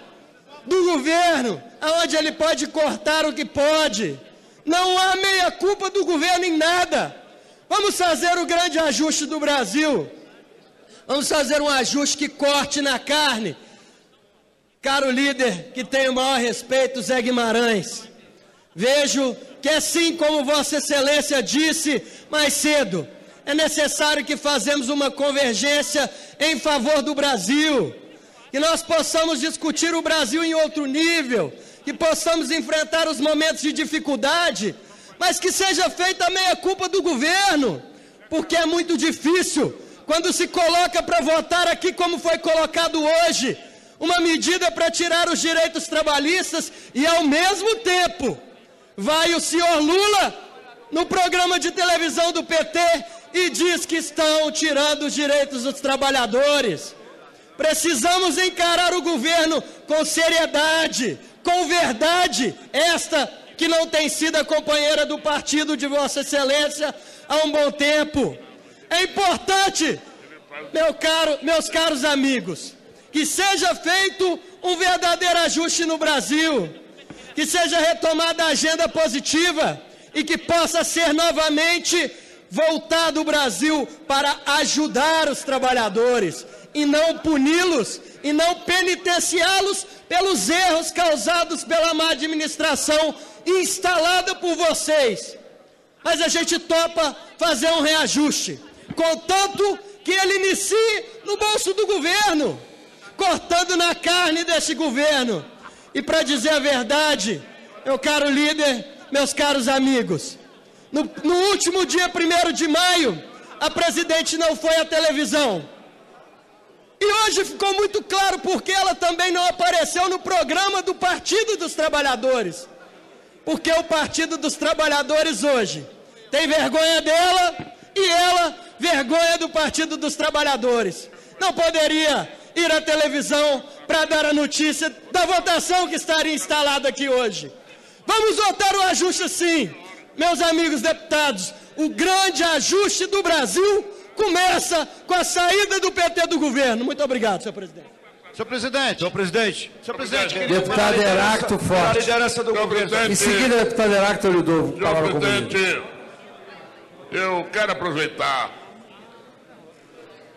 do governo aonde ele pode cortar o que pode. Não há meia-culpa do governo em nada. Vamos fazer o grande ajuste do Brasil. Vamos fazer um ajuste que corte na carne. Caro líder, que tenho o maior respeito, Zé Guimarães, vejo que assim como Vossa Excelência disse mais cedo, é necessário que fazemos uma convergência em favor do Brasil, que nós possamos discutir o Brasil em outro nível, que possamos enfrentar os momentos de dificuldade, mas que seja feita a meia-culpa do governo, porque é muito difícil quando se coloca para votar aqui como foi colocado hoje, uma medida para tirar os direitos trabalhistas e, ao mesmo tempo, vai o senhor Lula no programa de televisão do PT e diz que estão tirando os direitos dos trabalhadores. Precisamos encarar o governo com seriedade, com verdade, esta que não tem sido a companheira do partido de Vossa Excelência há um bom tempo. É importante, meus caros amigos, que seja feito um verdadeiro ajuste no Brasil, que seja retomada a agenda positiva e que possa ser novamente voltado o Brasil para ajudar os trabalhadores e não puni-los e não penitenciá-los pelos erros causados pela má administração instalada por vocês. Mas a gente topa fazer um reajuste, contanto que ele inicie no bolso do governo, cortando na carne desse governo. E para dizer a verdade, meu caro líder, meus caros amigos, no último dia 1º de maio, a presidente não foi à televisão. E hoje ficou muito claro porque ela também não apareceu no programa do Partido dos Trabalhadores. Porque o Partido dos Trabalhadores hoje tem vergonha dela e ela vergonha do Partido dos Trabalhadores. Não poderia ir à televisão para dar a notícia da votação que estaria instalada aqui hoje. Vamos votar o ajuste sim, meus amigos deputados. O grande ajuste do Brasil começa com a saída do PT do governo. Muito obrigado, senhor presidente. Senhor presidente. Senhor presidente. Senhor presidente. Deputado Heráclito Forte. A liderança do governo. Em seguida, deputado Heráclito Lidolfo. Senhor presidente, eu quero aproveitar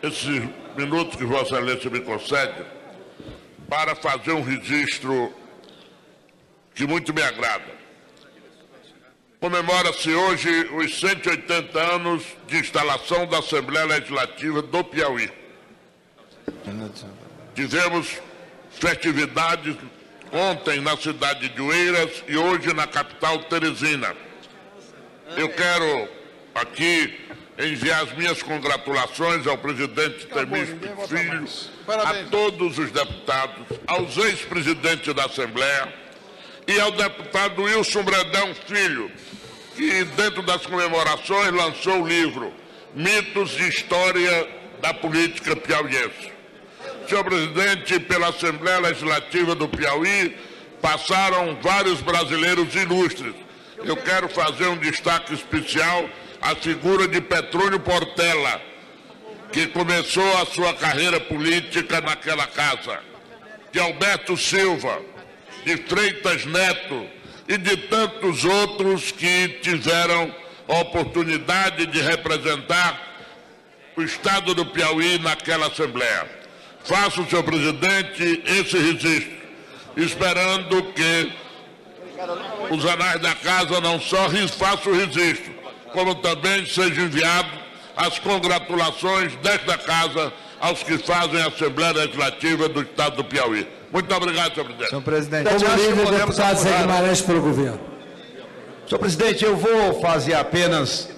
esses minutos que Vossa Excelência me concede para fazer um registro que muito me agrada. Comemora-se hoje os 180 anos de instalação da Assembleia Legislativa do Piauí. Tivemos festividades ontem na cidade de Oeiras e hoje na capital Teresina. Eu quero aqui enviar as minhas congratulações ao presidente Temístocles Filho, a todos os deputados, aos ex-presidentes da Assembleia e ao deputado Wilson Brandão Filho, que dentro das comemorações lançou o livro Mitos de História da Política Piauiense. Senhor presidente, pela Assembleia Legislativa do Piauí passaram vários brasileiros ilustres. Eu quero fazer um destaque especial à figura de Petrônio Portela, que começou a sua carreira política naquela casa, de Alberto Silva, de Freitas Neto e de tantos outros que tiveram a oportunidade de representar o Estado do Piauí naquela Assembleia. Faço, senhor presidente, esse registro, esperando que os anais da casa não só façam o registro, como também seja enviado as congratulações desta casa aos que fazem a Assembleia Legislativa do Estado do Piauí. Muito obrigado, senhor presidente. Senhor presidente, como líder, deputado Zé Guimarães pelo governo. Senhor presidente, eu vou fazer apenas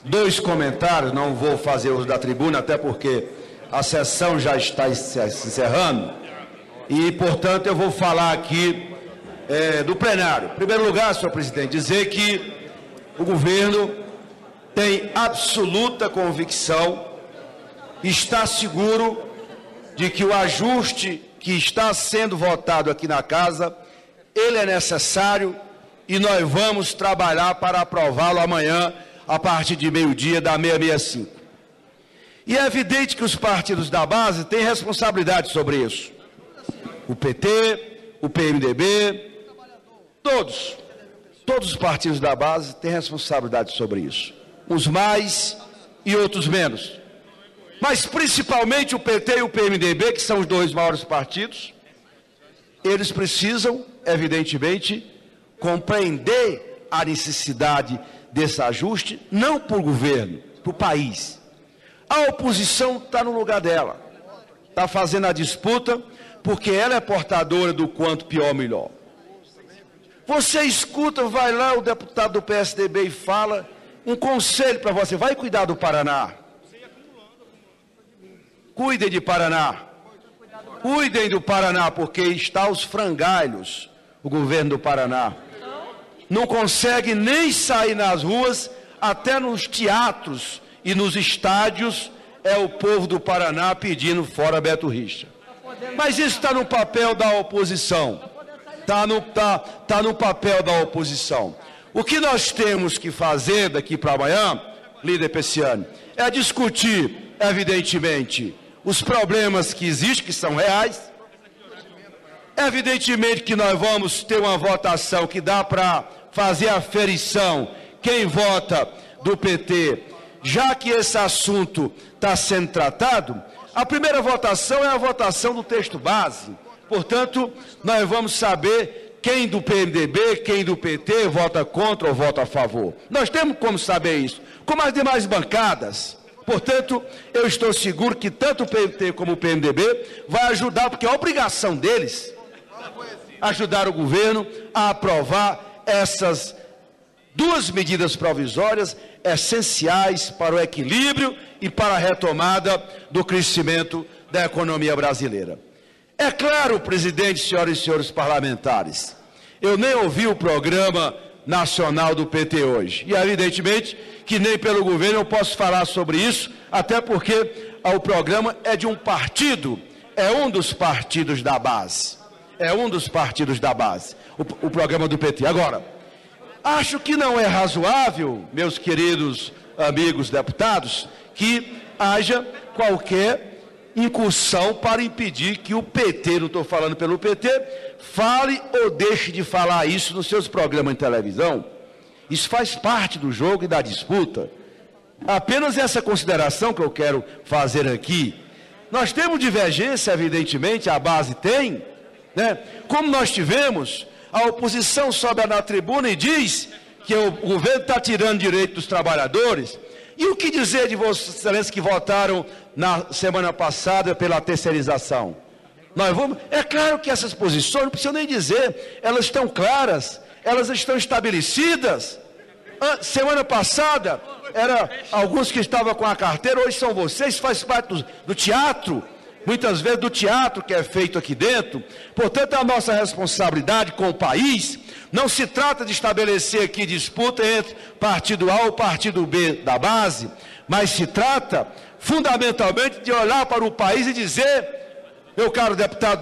2 comentários, não vou fazer uso da tribuna, até porque a sessão já está se encerrando, e, portanto, eu vou falar aqui do plenário. Em primeiro lugar, senhor presidente, dizer que o governo tem absoluta convicção, está seguro de que o ajuste que está sendo votado aqui na casa, ele é necessário e nós vamos trabalhar para aprová-lo amanhã, a partir de meio-dia, da 665. E é evidente que os partidos da base têm responsabilidade sobre isso. O PT, o PMDB, todos os partidos da base têm responsabilidade sobre isso. Uns mais e outros menos. Mas principalmente o PT e o PMDB, que são os 2 maiores partidos, eles precisam, evidentemente, compreender a necessidade desse ajuste, não por governo, para o país. A oposição está no lugar dela, está fazendo a disputa, porque ela é portadora do quanto pior, melhor. Você escuta, vai lá o deputado do PSDB e fala, um conselho para você, vai cuidar do Paraná. Cuidem de Paraná. Cuidem do Paraná, porque está aos frangalhos o governo do Paraná. Não consegue nem sair nas ruas, até nos teatros e nos estádios, é o povo do Paraná pedindo fora Beto Richa. Mas isso está no papel da oposição. Está no papel da oposição. O que nós temos que fazer daqui para amanhã, líder Pessiani, é discutir, evidentemente, os problemas que existem, que são reais. Evidentemente que nós vamos ter uma votação que dá para fazer a aferição, quem vota do PT, já que esse assunto está sendo tratado, a primeira votação é a votação do texto base. Portanto, nós vamos saber quem do PMDB, quem do PT vota contra ou vota a favor. Nós temos como saber isso, como as demais bancadas. Portanto, eu estou seguro que tanto o PT como o PMDB vai ajudar, porque é a obrigação deles ajudar o governo a aprovar essas 2 medidas provisórias essenciais para o equilíbrio e para a retomada do crescimento da economia brasileira. É claro, presidente, senhoras e senhores parlamentares, eu nem ouvi o programa nacional do PT hoje. E, evidentemente, que nem pelo governo eu posso falar sobre isso, até porque o programa é de um partido, é um dos partidos da base. É um dos partidos da base, o programa do PT. Agora, acho que não é razoável, meus queridos amigos deputados, que haja qualquer incursão para impedir que o PT, não estou falando pelo PT, fale ou deixe de falar isso nos seus programas de televisão. Isso faz parte do jogo e da disputa. Apenas essa consideração que eu quero fazer aqui. Nós temos divergência, evidentemente, a base tem, né? Como nós tivemos, a oposição sobe na tribuna e diz que o governo está tirando direito dos trabalhadores. E o que dizer de Vossa Excelência que votaram na semana passada pela terceirização? É claro que essas posições, não preciso nem dizer, elas estão claras, elas estão estabelecidas. Semana passada, era alguns que estavam com a carteira, hoje são vocês, faz parte do teatro, muitas vezes do teatro que é feito aqui dentro. Portanto, a nossa responsabilidade com o país, não se trata de estabelecer aqui disputa entre partido A ou partido B da base, mas se trata, fundamentalmente, de olhar para o país e dizer, meu caro deputado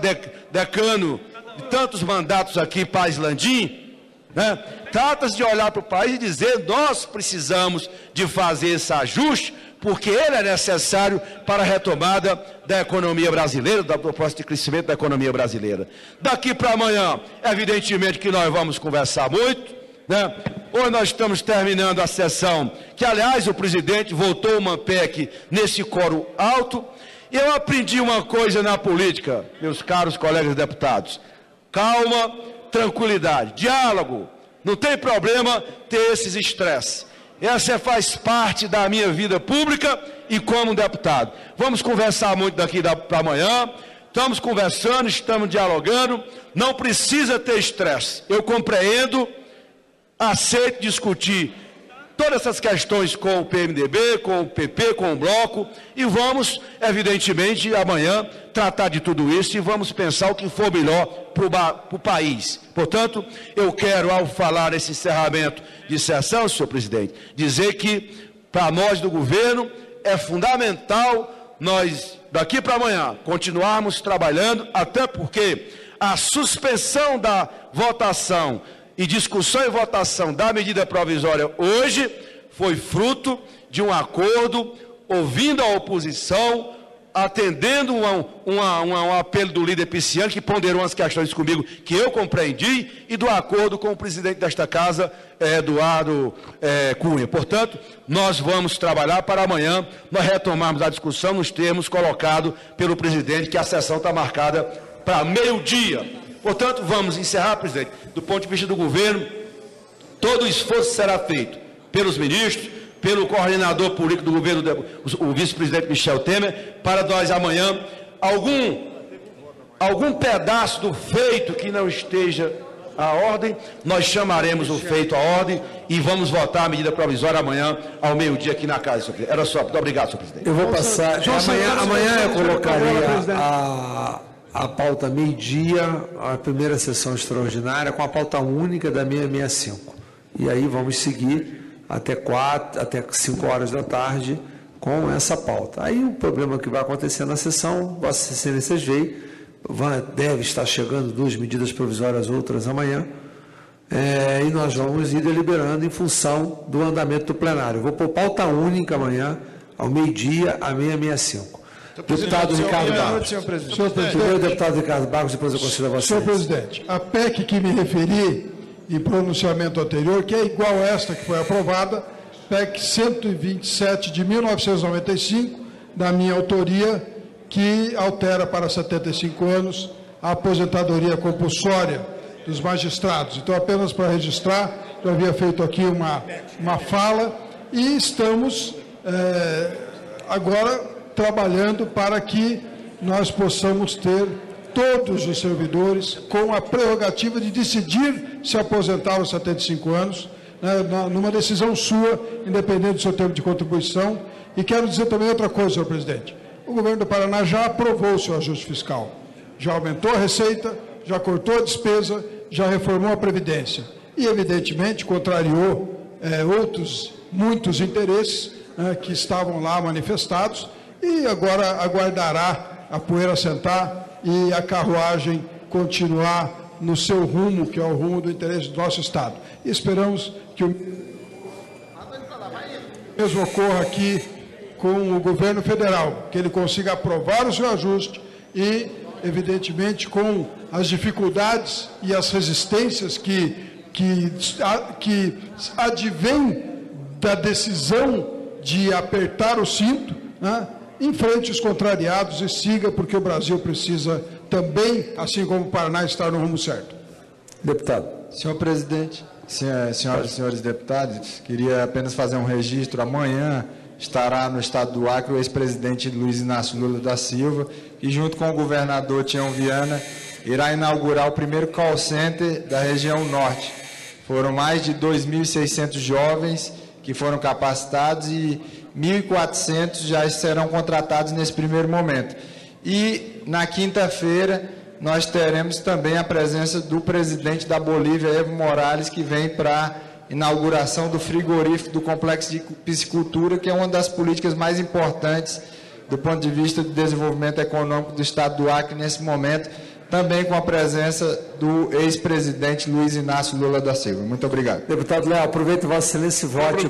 decano, de tantos mandatos aqui, Paz Landim, né? Trata-se de olhar para o país e dizer, nós precisamos de fazer esse ajuste, porque ele é necessário para a retomada da economia brasileira, da proposta de crescimento da economia brasileira. Daqui para amanhã, evidentemente que nós vamos conversar muito, né? Hoje nós estamos terminando a sessão, que aliás o presidente votou uma PEC nesse coro alto. E eu aprendi uma coisa na política, meus caros colegas deputados: calma, tranquilidade, diálogo. Não tem problema ter esses estresses. Essa faz parte da minha vida pública e como deputado. Vamos conversar muito daqui para amanhã. Estamos conversando, estamos dialogando. Não precisa ter estresse. Eu compreendo, aceito discutir todas essas questões com o PMDB, com o PP, com o Bloco, e vamos, evidentemente, amanhã tratar de tudo isso e vamos pensar o que for melhor para o país. Portanto, eu quero, ao falar esse encerramento de sessão, senhor presidente, dizer que, para nós do governo, é fundamental nós, daqui para amanhã, continuarmos trabalhando, até porque a suspensão da votação e discussão e votação da medida provisória hoje foi fruto de um acordo, ouvindo a oposição, atendendo um apelo do líder Pisciani, que ponderou umas questões comigo que eu compreendi, e do acordo com o presidente desta casa, Eduardo Cunha. Portanto, nós vamos trabalhar para amanhã nós retomarmos a discussão nos termos colocados pelo presidente, que a sessão está marcada para meio-dia. Portanto, vamos encerrar, presidente, do ponto de vista do governo, todo o esforço será feito pelos ministros, pelo coordenador político do governo, o vice-presidente Michel Temer, para nós amanhã, algum pedaço do feito que não esteja à ordem, nós chamaremos o feito à ordem e vamos votar a medida provisória amanhã, ao meio-dia, aqui na casa, senhor presidente. Era só. Muito obrigado, senhor presidente. Eu vou passar. Amanhã eu colocaria a pauta meio-dia, a primeira sessão extraordinária, com a pauta única da 665. E aí vamos seguir até 5 horas da tarde com essa pauta. Aí o problema que vai acontecer na sessão, Vossa Excelência veio, deve estar chegando 2 medidas provisórias, outras amanhã, e nós vamos ir deliberando em função do andamento do plenário. Eu vou pôr pauta única amanhã, ao meio-dia, a 665. Deputado Ricardo Barros. Senhor presidente. Primeiro, deputado Ricardo Barros, depois eu consigo a você. Senhor presidente, a PEC que me referi em pronunciamento anterior, que é igual a esta que foi aprovada, PEC 127 de 1995, da minha autoria, que altera para 75 anos a aposentadoria compulsória dos magistrados. Então, apenas para registrar, já havia feito aqui uma fala e estamos agora trabalhando para que nós possamos ter todos os servidores com a prerrogativa de decidir se aposentar aos 75 anos, numa decisão sua, independente do seu tempo de contribuição. E quero dizer também outra coisa, senhor presidente. O governo do Paraná já aprovou o seu ajuste fiscal, já aumentou a receita, já cortou a despesa, já reformou a Previdência e, evidentemente, contrariou muitos interesses que estavam lá manifestados, e agora aguardará a poeira sentar e a carruagem continuar no seu rumo, que é o rumo do interesse do nosso Estado. E esperamos que o mesmo ocorra aqui com o governo federal, que ele consiga aprovar o seu ajuste e, evidentemente, com as dificuldades e as resistências que advêm da decisão de apertar o cinto, enfrente os contrariados e siga, porque o Brasil precisa também, assim como o Paraná, estar no rumo certo. Deputado. Senhor presidente, senhoras e senhores deputados, queria apenas fazer um registro. Amanhã estará no estado do Acre o ex-presidente Luiz Inácio Lula da Silva, que junto com o governador Tião Viana irá inaugurar o primeiro call center da região norte. Foram mais de 2.600 jovens que foram capacitados e 1.400 já serão contratados nesse primeiro momento. E na quinta-feira nós teremos também a presença do presidente da Bolívia, Evo Morales, que vem para a inauguração do frigorífico do Complexo de Piscicultura, que é uma das políticas mais importantes do ponto de vista do desenvolvimento econômico do estado do Acre nesse momento, também com a presença do ex-presidente Luiz Inácio Lula da Silva. Muito obrigado. Deputado Léo, aproveita Vossa Excelência e vote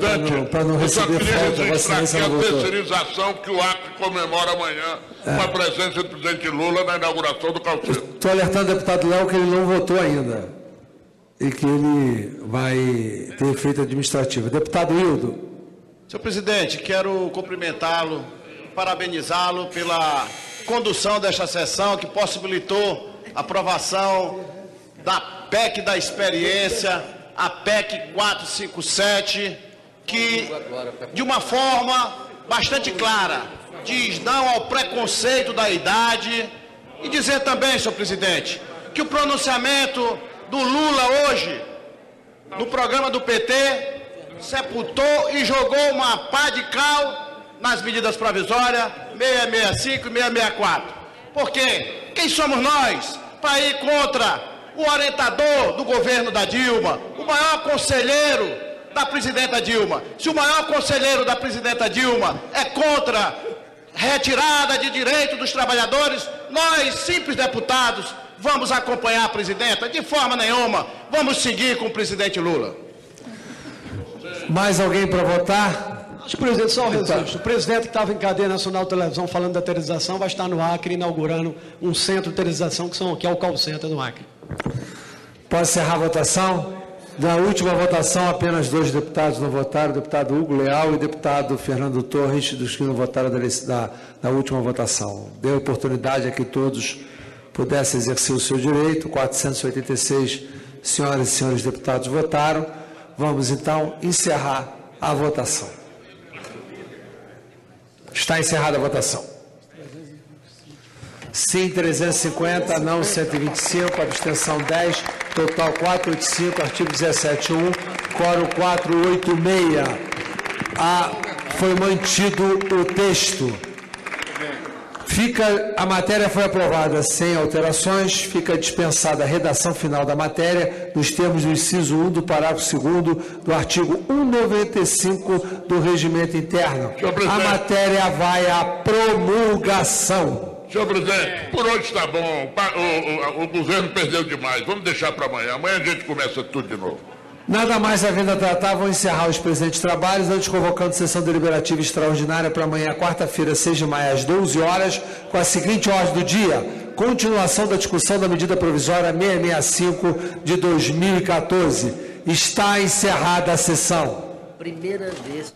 para não receber falta. Vossa Excelência não votou. A terceirização que o Acre comemora amanhã com a presença do presidente Lula na inauguração do calceiro. Estou alertando o deputado Léo que ele não votou ainda. e que ele vai ter efeito administrativo. Deputado Hildo. Senhor presidente, quero cumprimentá-lo, parabenizá-lo pela condução desta sessão que possibilitou a aprovação da PEC da experiência, a PEC 457, que, de uma forma bastante clara, diz não ao preconceito da idade e dizer também, senhor presidente, que o pronunciamento do Lula hoje, no programa do PT, sepultou e jogou uma pá de cal nas medidas provisórias 665 e 664. Por quê? Quem somos nós para ir contra o orientador do governo da Dilma, o maior conselheiro da presidenta Dilma? Se o maior conselheiro da presidenta Dilma é contra retirada de direito dos trabalhadores, nós, simples deputados, vamos acompanhar a presidenta? De forma nenhuma. Vamos seguir com o presidente Lula. Mais alguém para votar? Acho que, presidente, só um registro. O presidente que estava em cadeia nacional de televisão falando da terceirização vai estar no Acre inaugurando um centro de terceirização que é o call center do Acre. Pode encerrar a votação? Na última votação, apenas 2 deputados não votaram, o deputado Hugo Leal e o deputado Fernando Torres, dos que não votaram da última votação. Deu oportunidade a que todos pudessem exercer o seu direito. 486 senhoras e senhores deputados votaram. Vamos, então, encerrar a votação. Está encerrada a votação. Sim, 350, não 125, abstenção 10, total 485, artigo 17.1, quórum 486. Foi mantido o texto. A matéria foi aprovada sem alterações, fica dispensada a redação final da matéria, nos termos do inciso 1 do parágrafo 2º do artigo 195 do Regimento Interno. A matéria vai à promulgação. Senhor presidente, por hoje está bom. O governo perdeu demais. Vamos deixar para amanhã. Amanhã a gente começa tudo de novo. Nada mais havendo a tratar, vão encerrar os presentes trabalhos, antes convocando sessão deliberativa extraordinária para amanhã, quarta-feira, 6 de maio, às 12 horas, com a seguinte ordem do dia: continuação da discussão da medida provisória 665 de 2014. Está encerrada a sessão. Primeira vez.